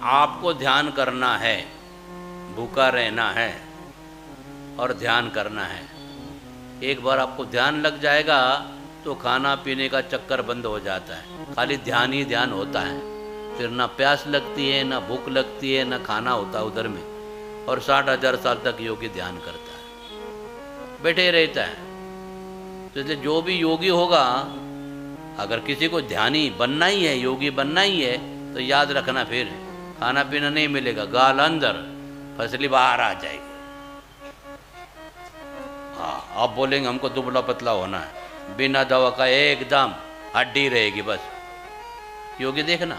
आपको ध्यान करना है, भूखा रहना है और ध्यान करना है। एक बार आपको ध्यान लग जाएगा तो खाना पीने का चक्कर बंद हो जाता है, खाली ध्यान ही ध्यान होता है। फिर ना प्यास लगती है, ना भूख लगती है, ना खाना होता है उधर में। और 60,000 साल तक योगी ध्यान करता है, बैठे रहता है। तो इसलिए जो भी योगी होगा, अगर किसी को ध्यानी बनना ही है, योगी बनना ही है, तो याद रखना फिर खाना पीना नहीं मिलेगा, गाल अंदर फसली बाहर आ जाएगी। हाँ, आप बोलेंगे हमको दुबला पतला होना है, बिना दवा का एकदम हड्डी रहेगी बस। योगी देखना,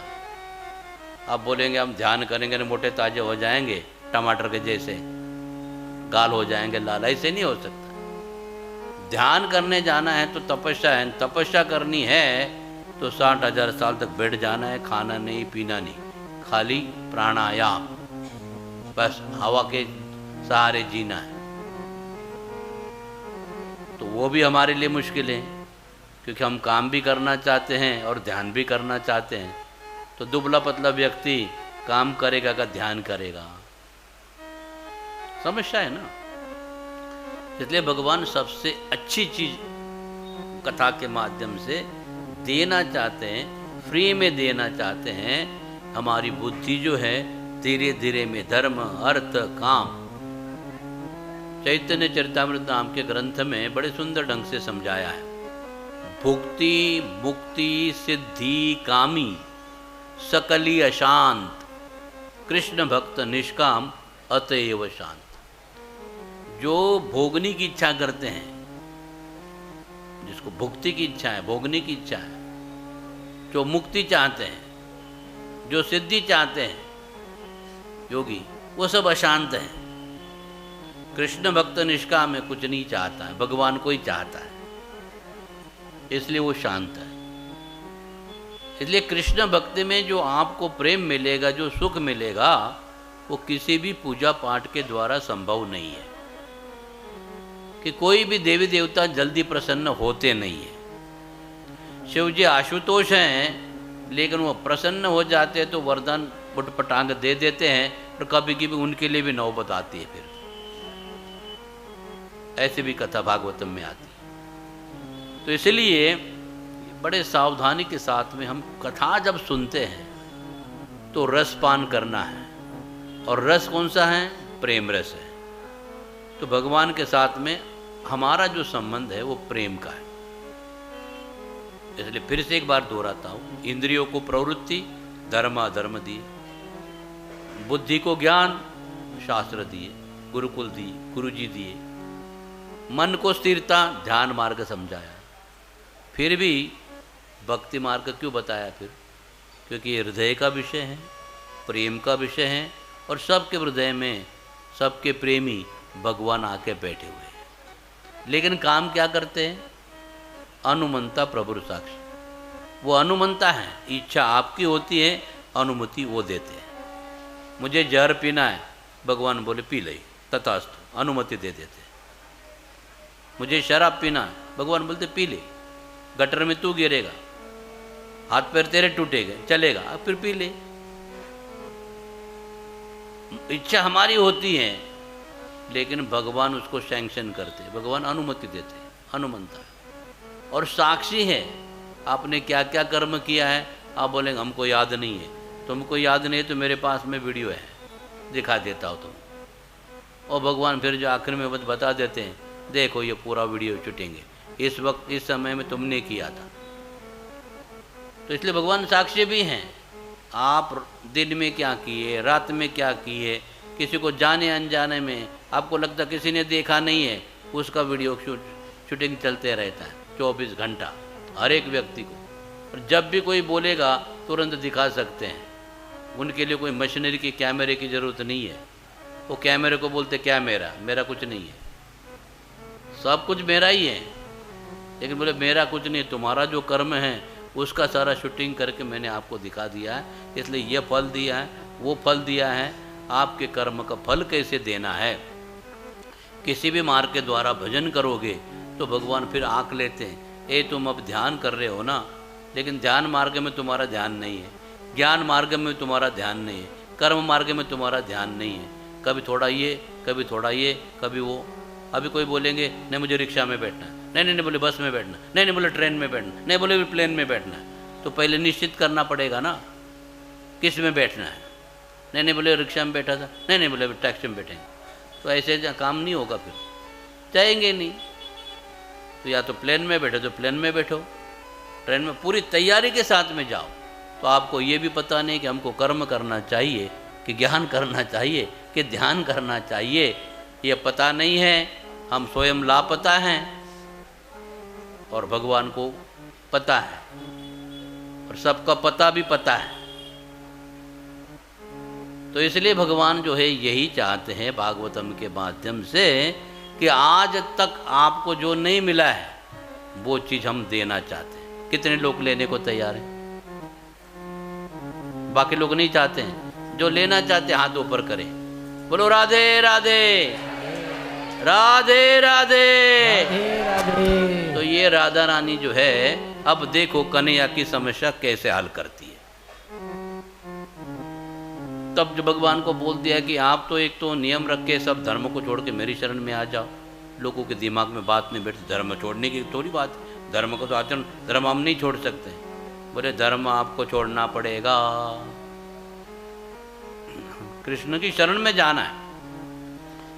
आप बोलेंगे हम ध्यान करेंगे ना मोटे ताजे हो जाएंगे टमाटर के जैसे, गाल हो जाएंगे लाल, ऐसे नहीं हो सकता। ध्यान करने जाना है तो तपस्या है, तपस्या करनी है तो 60,000 साल तक बैठ जाना है, खाना नहीं पीना नहीं, खाली प्राणायाम, बस हवा के सहारे जीना है। तो वो भी हमारे लिए मुश्किल है, क्योंकि हम काम भी करना चाहते हैं और ध्यान भी करना चाहते हैं। तो दुबला पतला व्यक्ति काम करेगा का ध्यान करेगा, समस्या है ना। इसलिए भगवान सबसे अच्छी चीज कथा के माध्यम से देना चाहते हैं, फ्री में देना चाहते हैं। हमारी बुद्धि जो है धीरे धीरे में धर्म अर्थ काम, चैतन्य चरितामृत नाम के ग्रंथ में बड़े सुंदर ढंग से समझाया है। भुक्ति मुक्ति सिद्धि कामी सकली अशांत, कृष्ण भक्त निष्काम अतएव शांत। जो भोगने की इच्छा करते हैं, जिसको भुक्ति की इच्छा है, भोगने की इच्छा है, जो मुक्ति चाहते हैं, जो सिद्धि चाहते हैं योगी, वो सब अशांत हैं। कृष्ण भक्त निष्काम में कुछ नहीं चाहता है, भगवान को ही चाहता है, इसलिए वो शांत है। इसलिए कृष्ण भक्ति में जो आपको प्रेम मिलेगा, जो सुख मिलेगा, वो किसी भी पूजा पाठ के द्वारा संभव नहीं है। कि कोई भी देवी देवता जल्दी प्रसन्न होते नहीं है। शिव जी आशुतोष हैं, लेकिन वो प्रसन्न हो जाते हैं तो वरदान पुटपटांग दे देते हैं, और कभी कभी उनके लिए भी नौबत आती है। फिर ऐसी भी कथा भागवतम में आती है। तो इसलिए बड़े सावधानी के साथ में हम कथा जब सुनते हैं तो रसपान करना है, और रस कौन सा है? प्रेम रस है। तो भगवान के साथ में हमारा जो संबंध है वो प्रेम का है। इसलिए फिर से एक बार दोहराता हूं, इंद्रियों को प्रवृत्ति धर्म अधर्म दिए, बुद्धि को ज्ञान शास्त्र दिए, गुरुकुल दिए, गुरुजी दिए, मन को स्थिरता ध्यान मार्ग समझाया। फिर भी भक्ति मार्ग क्यों बताया? फिर क्योंकि ये हृदय का विषय है, प्रेम का विषय है, और सबके हृदय में सबके प्रेमी भगवान आके बैठे हुए हैं। लेकिन काम क्या करते हैं? अनुमंता प्रभु साक्षी। वो अनुमंता है, इच्छा आपकी होती है, अनुमति वो देते हैं। मुझे जहर पीना है, भगवान बोले पी ले, तथास्तु, अनुमति दे देते हैं। मुझे शराब पीना है, भगवान बोलते पी ले, गटर में तू गिरेगा, हाथ पैर तेरे टूटेगा, चलेगा, फिर पी ले। इच्छा हमारी होती है, लेकिन भगवान उसको सैंक्शन करते हैं, भगवान अनुमति देते हैं, अनुमंता है। और साक्षी है, आपने क्या क्या कर्म किया है। आप बोलेंगे हमको याद नहीं है, तुमको याद नहीं है तो मेरे पास में वीडियो है, दिखा देता हो तुम। और भगवान फिर जो आखिर में बता देते हैं, देखो ये पूरा वीडियो छूटेंगे, इस वक्त इस समय में तुमने किया था। तो इसलिए भगवान साक्षी भी हैं। आप दिन में क्या किए, रात में क्या किए, किसी को जाने अनजाने में आपको लगता किसी ने देखा नहीं है, उसका वीडियो शूटिंग चलते रहता है 24 घंटा हर एक व्यक्ति को। और जब भी कोई बोलेगा तुरंत दिखा सकते हैं। उनके लिए कोई मशीनरी की, कैमरे की ज़रूरत नहीं है। वो कैमरे को बोलते क्या मेरा, मेरा कुछ नहीं है, सब कुछ मेरा ही है। लेकिन बोले मेरा कुछ नहीं, तुम्हारा जो कर्म है उसका सारा शूटिंग करके मैंने आपको दिखा दिया है, इसलिए ये फल दिया है, वो फल दिया है। आपके कर्म का फल कैसे देना है? किसी भी मार्ग के द्वारा भजन करोगे तो भगवान फिर आंक लेते हैं, ए तुम अब ध्यान कर रहे हो ना, लेकिन ध्यान मार्ग में तुम्हारा ध्यान नहीं है, ज्ञान मार्ग में तुम्हारा ध्यान नहीं है, कर्म मार्ग में तुम्हारा ध्यान नहीं है। कभी थोड़ा ये, कभी थोड़ा ये, कभी वो। अभी कोई बोलेंगे नहीं मुझे रिक्शा में बैठना है, नहीं नहीं बोले बस में बैठना, नहीं बोले ट्रेन में बैठना, नहीं बोले प्लेन में बैठना है। तो पहले निश्चित करना पड़ेगा ना किस में बैठना है। नहीं बोले रिक्शा में बैठा था, नहीं बोले टैक्सी में बैठेंगे। तो ऐसे काम नहीं होगा, फिर जाएंगे नहीं। तो या तो प्लेन में बैठो तो प्लेन में बैठो, ट्रेन में पूरी तैयारी के साथ में जाओ। तो आपको ये भी पता नहीं कि हमको कर्म करना चाहिए कि ज्ञान करना चाहिए कि ध्यान करना चाहिए, ये पता नहीं है। हम स्वयं लापता हैं और भगवान को पता है, और सबका पता भी पता है। तो इसलिए भगवान जो है यही चाहते हैं भागवतम के माध्यम से कि आज तक आपको जो नहीं मिला है वो चीज़ हम देना चाहते हैं। कितने लोग लेने को तैयार हैं? बाकी लोग नहीं चाहते हैं। जो लेना चाहते हैं हाथ ऊपर करें, बोलो राधे राधे राधे राधे राधे। तो ये राधा रानी जो है अब देखो कन्हैया की समस्या कैसे हल करती है। तब जो भगवान को बोल दिया कि आप तो एक तो नियम रख के सब धर्म को छोड़ के मेरी शरण में आ जाओ। लोगों के दिमाग में बात नहीं बैठती, धर्म छोड़ने की थोड़ी बात है। धर्म को तो आचरण, धर्म हम नहीं छोड़ सकते। बोले धर्म आपको छोड़ना पड़ेगा, कृष्ण की शरण में जाना है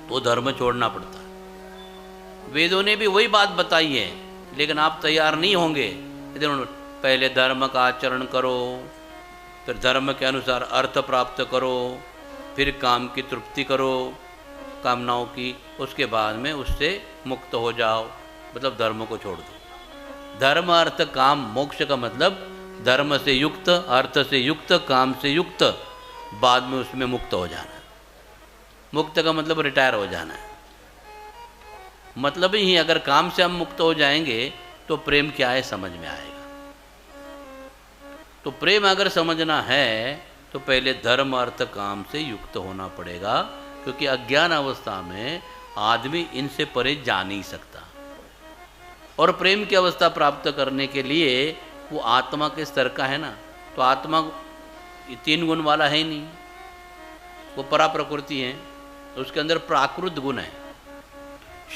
तो धर्म छोड़ना पड़ता है। वेदों ने भी वही बात बताई है, लेकिन आप तैयार नहीं होंगे। पहले धर्म का आचरण करो, फिर धर्म के अनुसार अर्थ प्राप्त करो, फिर काम की तृप्ति करो कामनाओं की, उसके बाद में उससे मुक्त हो जाओ। मतलब धर्म को छोड़ दो। धर्म अर्थ काम मोक्ष का मतलब धर्म से युक्त, अर्थ से युक्त, काम से युक्त, बाद में उसमें मुक्त हो जाना है। मुक्त का मतलब रिटायर हो जाना है। मतलब ही अगर काम से हम मुक्त हो जाएंगे तो प्रेम क्या है समझ में आएगा। तो प्रेम अगर समझना है तो पहले धर्म अर्थ काम से युक्त होना पड़ेगा, क्योंकि अज्ञान अवस्था में आदमी इनसे परे जा नहीं सकता। और प्रेम की अवस्था प्राप्त करने के लिए वो आत्मा के स्तर का है ना, तो आत्मा 3 गुण वाला है ही नहीं, वो परा प्रकृति है, तो उसके अंदर प्राकृत गुण है।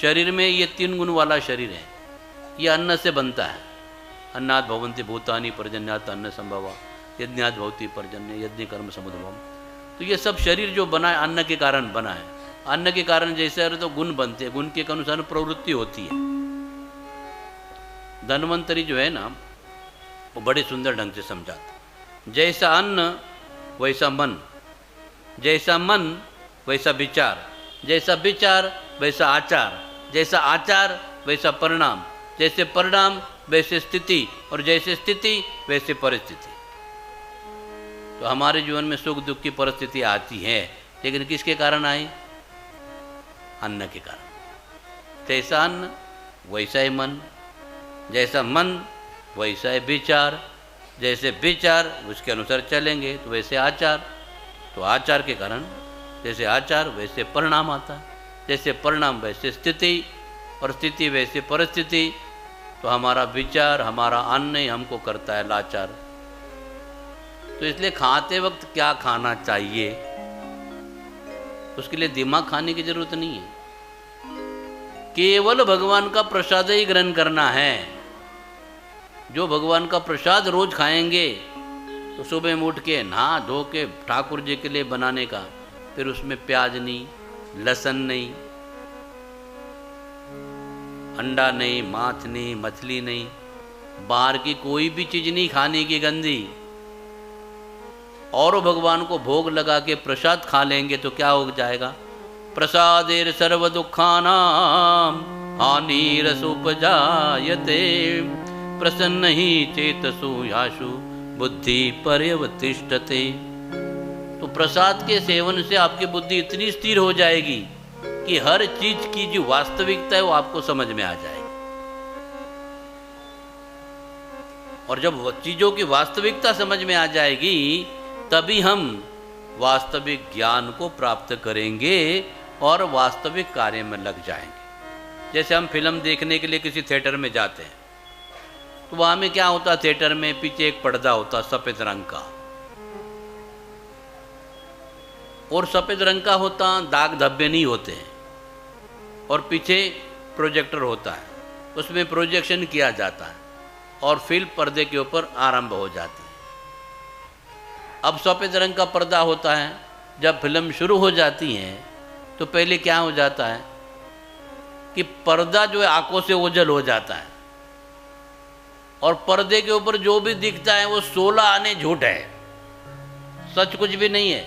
शरीर में ये 3 गुण वाला शरीर है। ये अन्न से बनता है। अन्नात् भवन्ति भूतानि पर्जन्यात् अन्न संभवा, यज्ञात् भवति पर्जन्य यज्ञ कर्म समुद्भवम्। तो ये सब शरीर जो बना है अन्न के कारण बना है। अन्न के कारण जैसे तो गुण बनते हैं, गुण के अनुसार प्रवृत्ति होती है। धन्वंतरी जो है ना वो बड़े सुंदर ढंग से समझाता। जैसा अन्न वैसा मन, जैसा मन वैसा विचार, जैसा विचार वैसा आचार, जैसा आचार वैसा परिणाम, जैसे परिणाम वैसे स्थिति, और जैसे स्थिति वैसे परिस्थिति। तो हमारे जीवन में सुख दुख की परिस्थिति आती है, लेकिन किसके कारण आई? अन्न के कारण। जैसा अन्न वैसा ही मन, जैसा मन वैसा ही विचार, जैसे विचार उसके अनुसार चलेंगे तो वैसे आचार, तो आचार के कारण जैसे आचार वैसे परिणाम आता है, जैसे परिणाम वैसे स्थिति, और स्थिति वैसे परिस्थिति। तो हमारा विचार, हमारा अन्न ही हमको करता है लाचार। तो इसलिए खाते वक्त क्या खाना चाहिए उसके लिए दिमाग खाने की जरूरत नहीं है। केवल भगवान का प्रसाद ही ग्रहण करना है। जो भगवान का प्रसाद रोज खाएंगे तो सुबह में उठ के नहा धो के ठाकुर जी के लिए बनाने का, फिर उसमें प्याज नहीं, लहसुन नहीं, अंडा नहीं, मांस नहीं, मछली नहीं, बाहर की कोई भी चीज नहीं खाने की गंदी, और भगवान को भोग लगा के प्रसाद खा लेंगे तो क्या हो जाएगा? प्रसादेर सर्व दुखानाम हानिरसुपजायते प्रसन्न ही चेतसु याशु बुद्धि पर्यवतिष्ठते। तो प्रसाद के सेवन से आपकी बुद्धि इतनी स्थिर हो जाएगी कि हर चीज की जो वास्तविकता है वो आपको समझ में आ जाएगी। और जब चीजों की वास्तविकता समझ में आ जाएगी तभी हम वास्तविक ज्ञान को प्राप्त करेंगे और वास्तविक कार्य में लग जाएंगे। जैसे हम फिल्म देखने के लिए किसी थिएटर में जाते हैं तो वहां में क्या होता है? थिएटर में पीछे एक पर्दा होता है सफेद रंग का, और सफेद रंग का होता, दाग धब्बे नहीं होते हैं, और पीछे प्रोजेक्टर होता है, उसमें प्रोजेक्शन किया जाता है और फिल्म पर्दे के ऊपर आरंभ हो जाती है। अब सफेद रंग का पर्दा होता है, जब फिल्म शुरू हो जाती है तो पहले क्या हो जाता है कि पर्दा जो है आंखों से ओझल हो जाता है, और पर्दे के ऊपर जो भी दिखता है वो 16 आने झूठ है, सच कुछ भी नहीं है।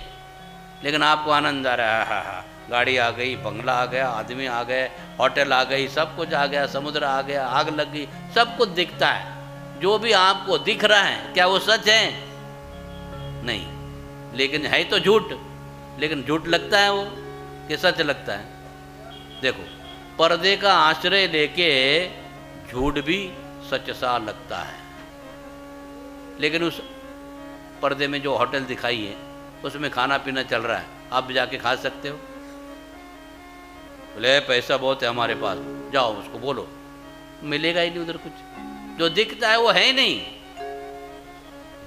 लेकिन आपको आनंद आ रहा है, हा गाड़ी आ गई, बंगला आ गया, आदमी आ गए, होटल आ गई, सब कुछ आ गया, समुद्र आ गया, आग लग गई, सब कुछ दिखता है। जो भी आपको दिख रहा है क्या वो सच है? नहीं, लेकिन है तो झूठ। लेकिन झूठ लगता है वो कि सच लगता है? देखो, पर्दे का आश्रय लेके झूठ भी सच सा लगता है, लेकिन उस पर्दे में जो होटल दिखाई है उसमें खाना पीना चल रहा है, आप भी जाके खा सकते हो? बोले पैसा बहुत है हमारे पास, जाओ उसको बोलो, मिलेगा ही नहीं उधर कुछ। जो दिखता है वो है ही नहीं,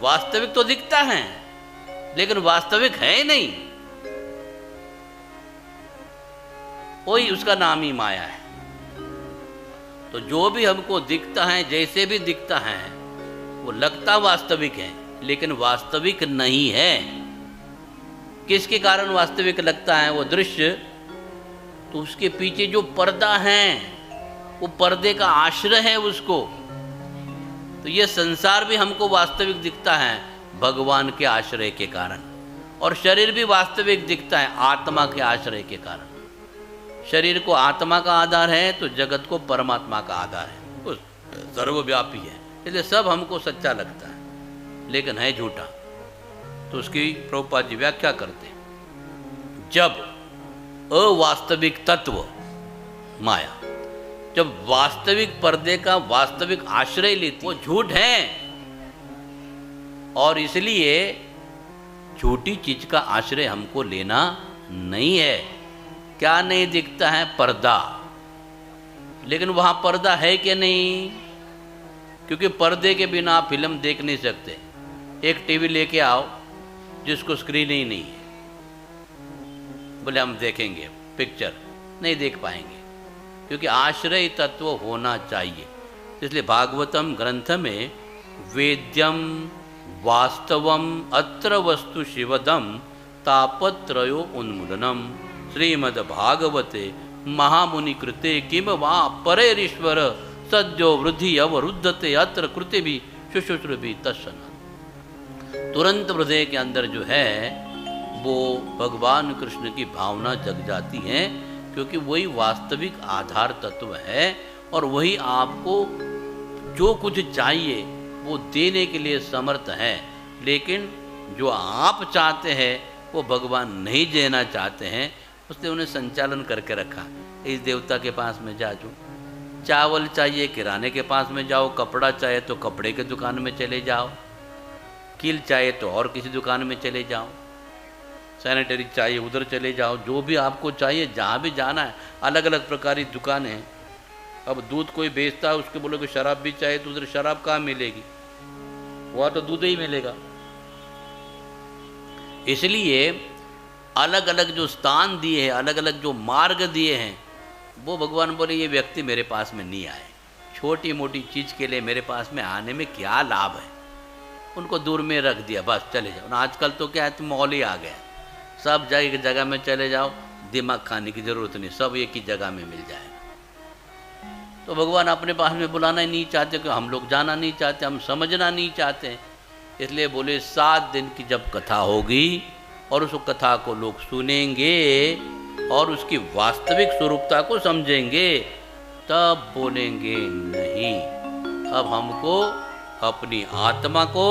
वास्तविक तो दिखता है लेकिन वास्तविक है ही नहीं, वही उसका नाम ही माया है। तो जो भी हमको दिखता है, जैसे भी दिखता है, वो लगता वास्तविक है लेकिन वास्तविक नहीं है। किसके कारण वास्तविक लगता है वो दृश्य? तो उसके पीछे जो पर्दा है, वो पर्दे का आश्रय है उसको। तो ये संसार भी हमको वास्तविक दिखता है भगवान के आश्रय के कारण, और शरीर भी वास्तविक दिखता है आत्मा के आश्रय के कारण। शरीर को आत्मा का आधार है तो जगत को परमात्मा का आधार है, वो सर्वव्यापी है, इसलिए सब हमको सच्चा लगता है लेकिन है झूठा। तो उसकी प्रभुपाद जी व्याख्या करते हैं, जब अवास्तविक तत्व माया जब वास्तविक पर्दे का वास्तविक आश्रय लेती, वो झूठ है, और इसलिए झूठी चीज का आश्रय हमको लेना नहीं है। क्या नहीं दिखता है? पर्दा। लेकिन वहां पर्दा है कि नहीं? क्योंकि पर्दे के बिना आप फिल्म देख नहीं सकते। एक टीवी लेके आओ जिसको स्क्रीन ही नहीं है, बोले हम देखेंगे पिक्चर, नहीं देख पाएंगे, क्योंकि आश्रय तत्व होना चाहिए। इसलिए भागवतम ग्रंथ में वेद्यम वास्तवम अत्र वस्तु शिवदम तापत्रयो उन्मूलनम श्रीमद् भागवते महामुनि कृते किम वा परेरीश्वर सद्यो वृद्धि अवरुद्धते अत्र कृते भी शुश्रुषुभि तत्सना। तुरंत हृदय के अंदर जो है वो भगवान कृष्ण की भावना जग जाती है, क्योंकि वही वास्तविक आधार तत्व है और वही आपको जो कुछ चाहिए वो देने के लिए समर्थ है। लेकिन जो आप चाहते हैं वो भगवान नहीं देना चाहते हैं, उसने उन्हें संचालन करके रखा। इस देवता के पास में जा, जो चावल चाहिए किराने के पास में जाओ, कपड़ा चाहिए तो कपड़े के दुकान में चले जाओ, कील चाहिए तो और किसी दुकान में चले जाओ, सैनिटरी चाहिए उधर चले जाओ, जो भी आपको चाहिए जहाँ भी जाना है, अलग अलग प्रकार की दुकानें हैं। अब दूध कोई बेचता है, उसके बोलोगे शराब भी चाहिए तो उधर शराब कहाँ मिलेगी? वहाँ तो दूध ही मिलेगा। इसलिए अलग अलग जो स्थान दिए हैं, अलग अलग जो मार्ग दिए हैं, वो भगवान बोले ये व्यक्ति मेरे पास में नहीं आए, छोटी मोटी चीज़ के लिए मेरे पास में आने में क्या लाभ है, उनको दूर में रख दिया, बस चले जाओ। आजकल तो क्या है, तो मॉल ही आ गया, सब जगह में चले जाओ, दिमाग खाने की ज़रूरत नहीं, सब एक ही जगह में मिल जाएगा। तो भगवान अपने पास में बुलाना ही नहीं चाहते, कि हम लोग जाना नहीं चाहते, हम समझना नहीं चाहते। इसलिए बोले 7 दिन की जब कथा होगी और उस कथा को लोग सुनेंगे और उसकी वास्तविक स्वरूपता को समझेंगे, तब बोलेंगे नहीं, अब हमको अपनी आत्मा को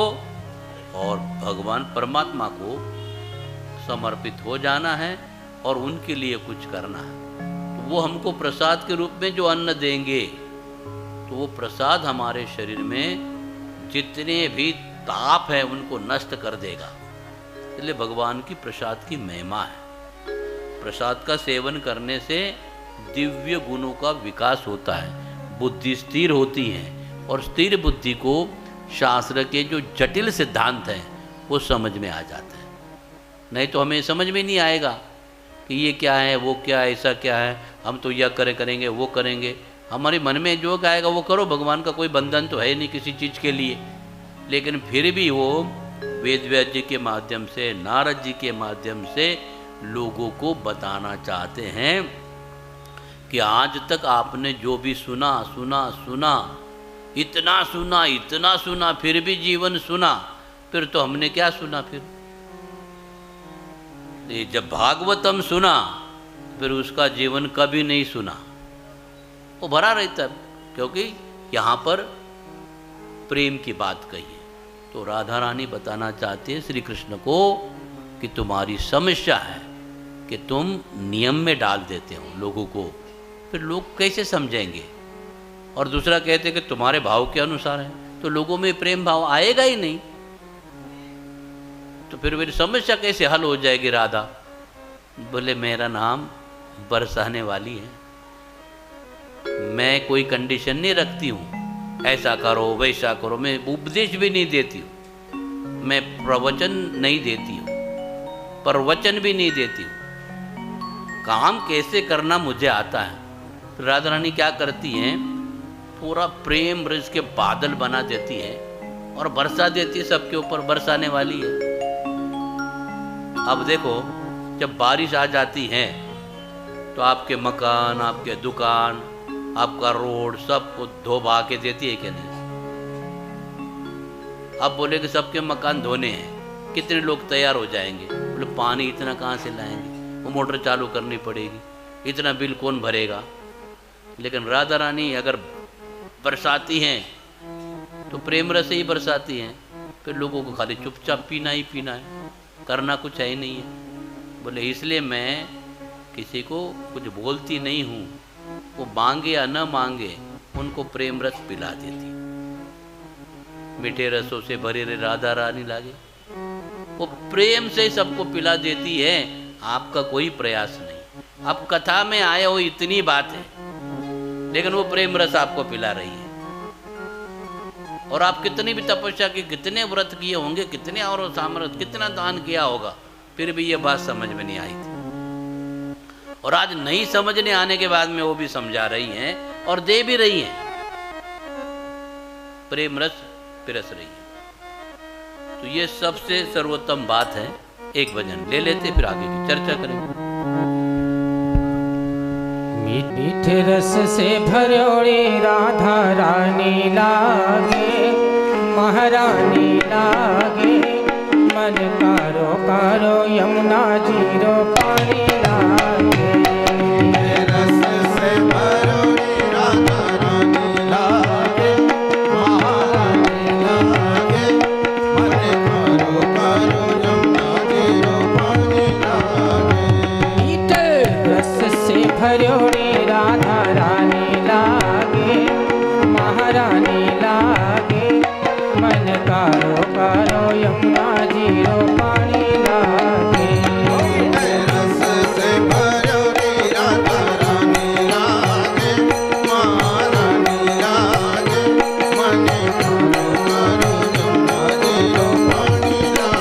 और भगवान परमात्मा को समर्पित हो जाना है और उनके लिए कुछ करना है। तो वो हमको प्रसाद के रूप में जो अन्न देंगे, तो वो प्रसाद हमारे शरीर में जितने भी ताप है उनको नष्ट कर देगा। इसलिए भगवान की प्रसाद की महिमा है। प्रसाद का सेवन करने से दिव्य गुणों का विकास होता है, बुद्धि स्थिर होती है, और स्थिर बुद्धि को शास्त्र के जो जटिल सिद्धांत हैं वो समझ में आ जाता है। नहीं तो हमें समझ में नहीं आएगा कि ये क्या है, वो क्या है, ऐसा क्या है, हम तो यह करेंगे वो करेंगे। हमारे मन में जो आएगा वो करो, भगवान का कोई बंधन तो है नहीं किसी चीज़ के लिए। लेकिन फिर भी वो वेद व्यास जी के माध्यम से, नारद जी के माध्यम से लोगों को बताना चाहते हैं कि आज तक आपने जो भी सुना, इतना सुना, फिर भी जीवन सुना, फिर तो हमने क्या सुना? फिर ये जब भागवतम सुना, फिर उसका जीवन कभी नहीं सुना, वो भरा रहता है, क्योंकि यहाँ पर प्रेम की बात कही है। तो राधा रानी बताना चाहती है श्री कृष्ण को कि तुम्हारी समस्या है कि तुम नियम में डाल देते हो लोगों को, फिर लोग कैसे समझेंगे? और दूसरा कहते कि तुम्हारे भाव के अनुसार है, तो लोगों में प्रेम भाव आएगा ही नहीं, तो फिर मेरी समस्या कैसे हल हो जाएगी? राधा बोले मेरा नाम बरसाने वाली है, मैं कोई कंडीशन नहीं रखती हूँ, ऐसा करो वैसा करो, मैं उपदेश भी नहीं देती हूँ, मैं प्रवचन नहीं देती हूँ, प्रवचन भी नहीं देती हूँ, काम कैसे करना मुझे आता है। तो राधा रानी क्या करती हैं, पूरा प्रेम रस के बादल बना देती है और बरसा देती है, सबके ऊपर बरसाने वाली है। अब देखो जब बारिश आ जाती है तो आपके मकान, आपके दुकान, आपका रोड सबको धो बहा के देती है कि नहीं? अब बोले कि सबके मकान धोने हैं, कितने लोग तैयार हो जाएंगे? बोले पानी इतना कहाँ से लाएंगे, वो मोटर चालू करनी पड़ेगी, इतना बिल कौन भरेगा? लेकिन राधा रानी अगर बरसाती हैं तो प्रेम रस ही बरसाती हैं, फिर लोगों को खाली चुपचाप पीना ही पीना है, करना कुछ है ही नहीं है। बोले इसलिए मैं किसी को कुछ बोलती नहीं हूँ, वो मांगे या न मांगे उनको प्रेम रस पिला देती। मीठे रसों से भरे रे राधा रानी लागे, वो प्रेम से सबको पिला देती है, आपका कोई प्रयास नहीं। अब कथा में आए हो इतनी बात है, लेकिन वो प्रेम रस आपको पिला रही है। और आप कितनी भी तपस्या की, कितने व्रत किए होंगे, कितने और सामर्थ्य, कितना दान किया होगा, फिर भी ये बात समझ में नहीं आई थी। और आज नहीं समझने आने के बाद में वो भी समझा रही हैं और दे भी रही हैं, प्रेम रस पिरस रही है। तो ये सबसे सर्वोत्तम बात है। एक भजन ले लेते, फिर आगे की चर्चा करेंगे। मीठे रस से भरोड़ी राधा रानी लागे, महारानी लागे, मन कारो कारो यमुना जीरो पानी लागे। रस से भरोड़ी राधा रानी लागे, महारानी लागे, मन कारो कारो यमुना जीरो पानी लागे। मीठे रस से भरोड़ी राधा रानी लागे, महारानी लागे, मन कारो कारो यमुना जीरो पानी लागे। रस से भरोड़ी राधा रानी लागे, महारानी लागे, मन कारो कारो यमुना जीरो पानी लागे।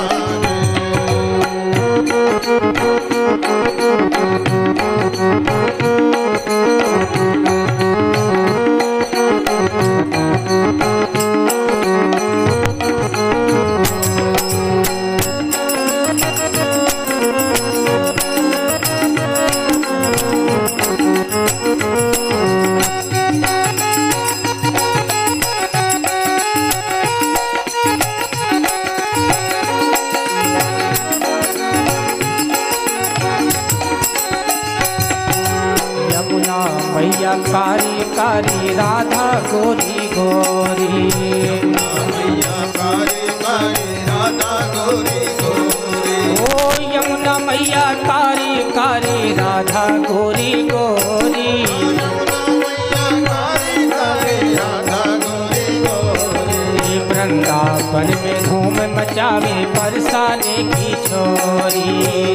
यमुना मैया कारी कारी राधा गोरी गोरी। मैया कारी कारी राधा गोरी गोरी। ओ यमुना मैया कारी कारी राधा गोरी गोरी। यमुना मैया कारी कारी राधा गोरी गोरी। वृंदावन में धूम मचावे बरसाने की छोरी।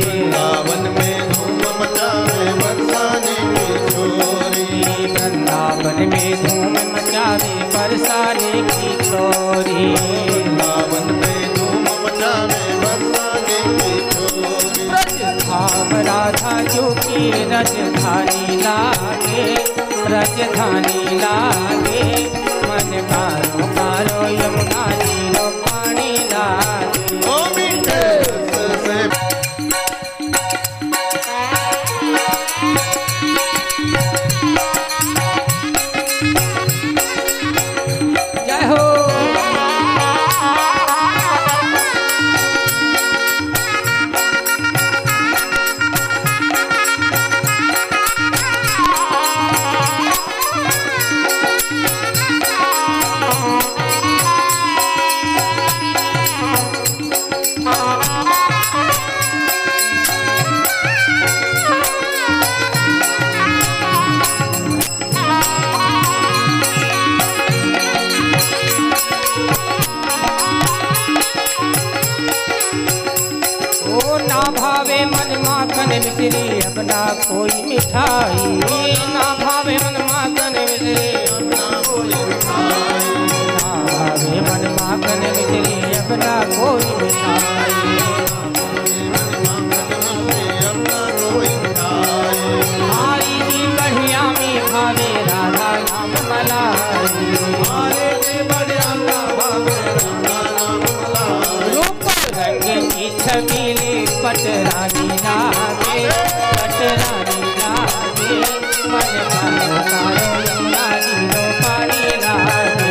वृंदावन में धूम मचावे बरसाने की छोरी। वृंदावन में धूम मचावे बरसाने की छोरी। वृंदावन में धूम मचावे बरसाने की छोरी। धाम राधा जो की रजधानी लागे, रजधानी लागे, मन कारो कारो यमुना जीरो पानी लागे। ओ मीठे रस से जय हो। मिश्री अपना कोई मिठाई ना भावे मन माखन मिश्री अपना कोई मिठाई ना भावे मन माखन मिश्री अपना कोई मिठाई हमारी जी बढ़िया में भावे राधा नाम मलाई रूप रंग की छबीली पटरानी लागे पटरानी लागे मन कारो यमुना नीलो पानी लागे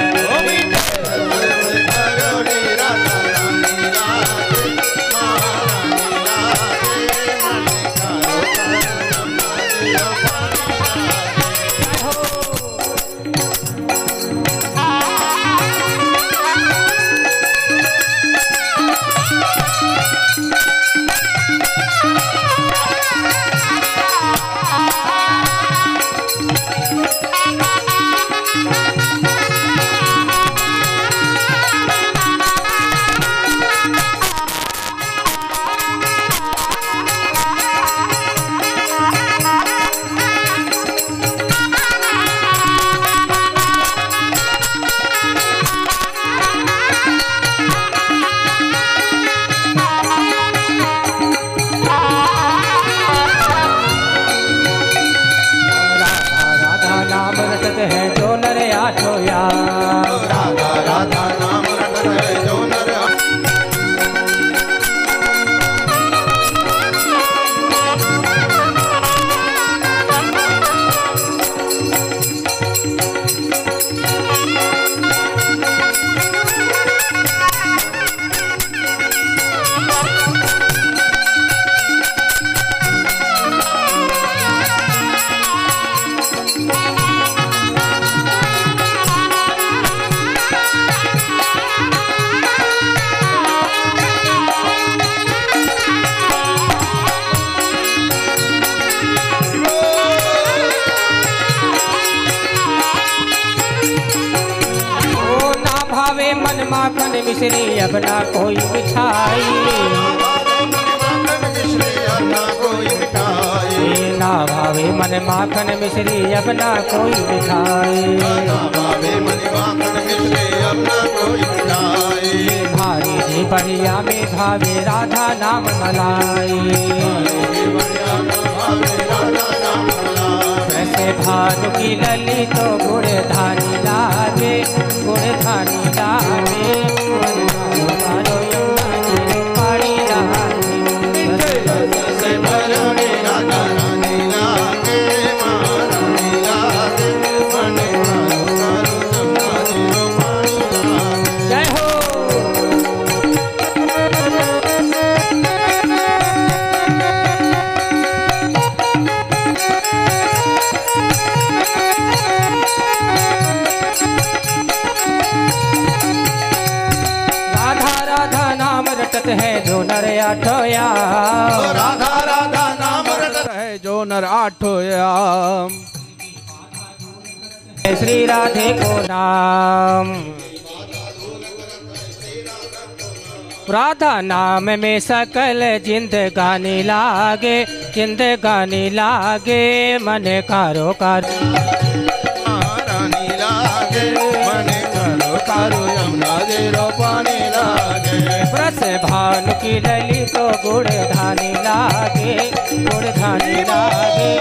है जो नर आठो यार राधा राधा नाम रटत है जो नर मन माखन मिश्री अपना कोई मिठाई ना भावे मन माखन मिश्री अपना कोई मिठाई भारी जी बढ़िया में भावे राधा नाम मलाई वैसे भानु की लली तो गुड़ धानी लागे गुड़ धानी लागे मारो यमुना जी पानी लागे से भरणी राधा रानी लागे महारानी लागे मने मारो जमुना जी पानी लागे जय हो रटत है जो नर आठो यार राधा राधा नाम रटत है जो नर आठो याम श्री राधे को नाम राधा नाम में सकल जिंदगानी लागे जिंदगानी लागे मन कारो कार महारानी लागे मने करो कारो यमुना जी रो पानी लागे ब्रस भानु की लली तो गुड़ धानी लागे गुड़ धानी लागे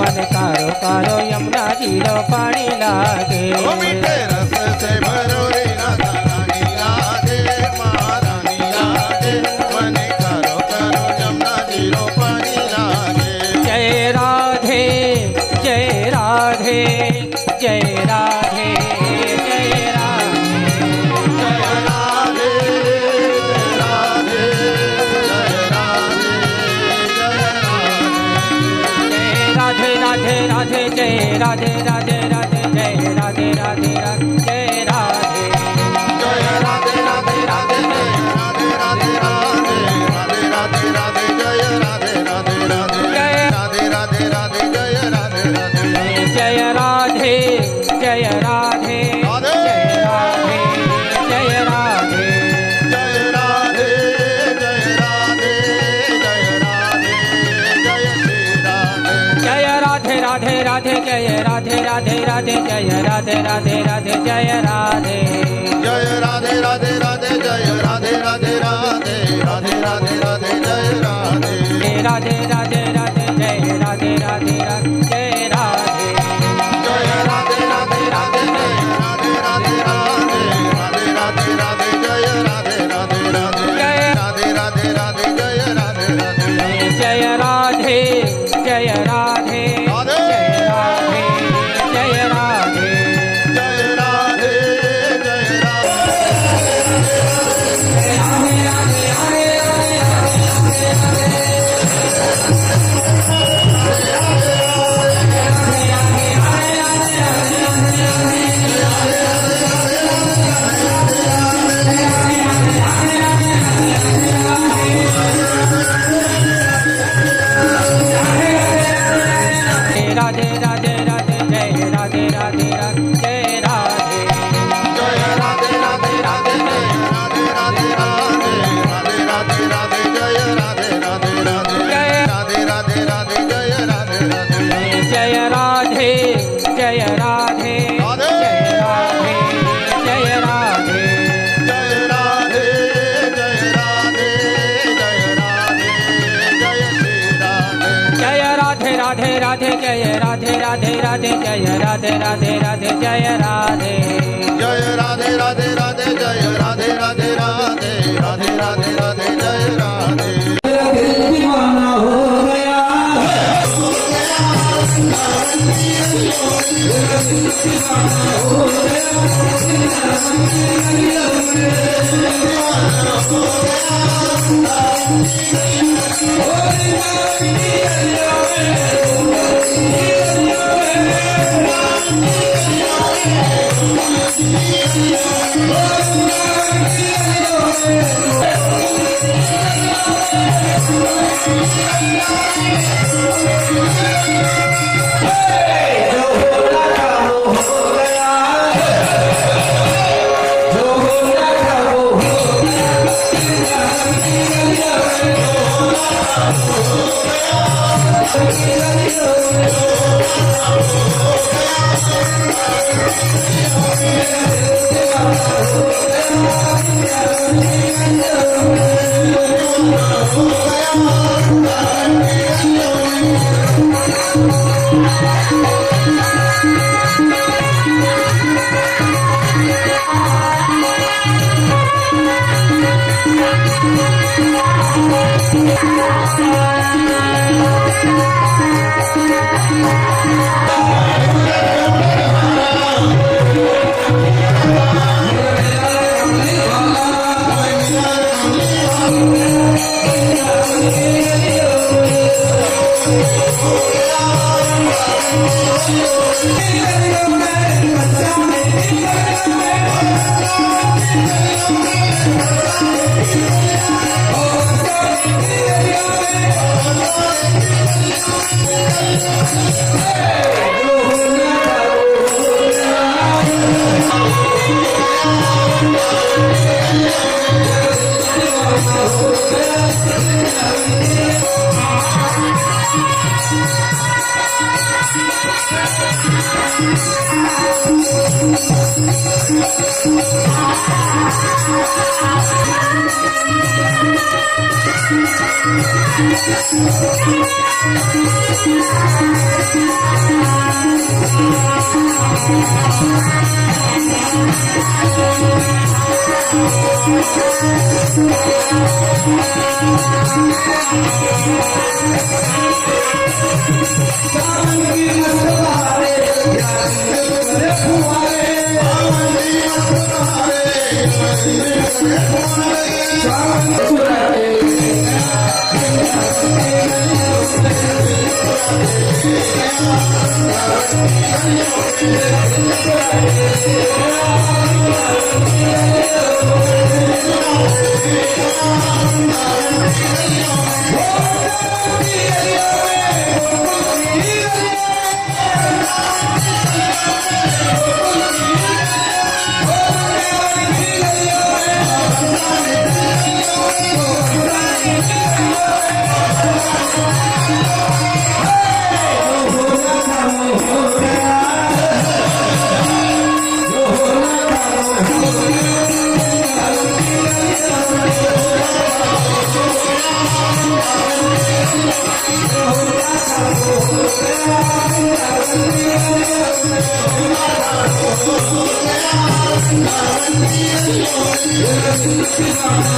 मन कारो कारो यमुना जी रो पानी लागे ओ मीठे रस से भरो रे राधा रानी लागे महारानी लागे मने करो करो यमुना जी रो पानी लागे जय राधे जय राधे जय राधे जय राधे राधे राधे जय राधे राधे राधे जय राधे राधे राधे जय राधे जय राधे राधे राधे जय राधे राधे राधे राधे राधे जय राधे राधे राधे राधे राधे राधे जय राधे राधे जय राधे जय राधे जय राधे जय राधे जय राधे जय राधे जय राधे जय श्री राधे राधे राधे जय राधे राधे राधे जय राधे जय राधे राधे राधे जय राधे राधे राधे राधे राधे राधे जय राधे राधे राधे राधे जय राधे राधे राधे जय राधे जय राधे राधे राधे जय राधे राधे राधे राधे राधे राधे जय राधे राधे राधे राधे राधे राधे जय राधे राधे जय राधे जय राधे राधे जय राधे जय राधे जय राधे जय राधे राधे राधे जय राधे राधे राधे जय राधे जय राधे राधे राधे जय राधे राधे राधे राधे राधे राधे जय राधे राधे राधे राधे राधे राधे जय राधे राधे जय राधे जय राधे राधे जय राधे जय राधे जय राधे जय राधे जय राधे जय श्री राधे जय राधे राधे राधे जय राधे राधे राधे जय राधे राधे राधे जय राधे जय राधे राधे राधे जय राधे राधे राधे राधे राधे राधे जय राधे दीवाना हो गया Thank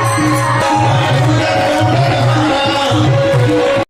you.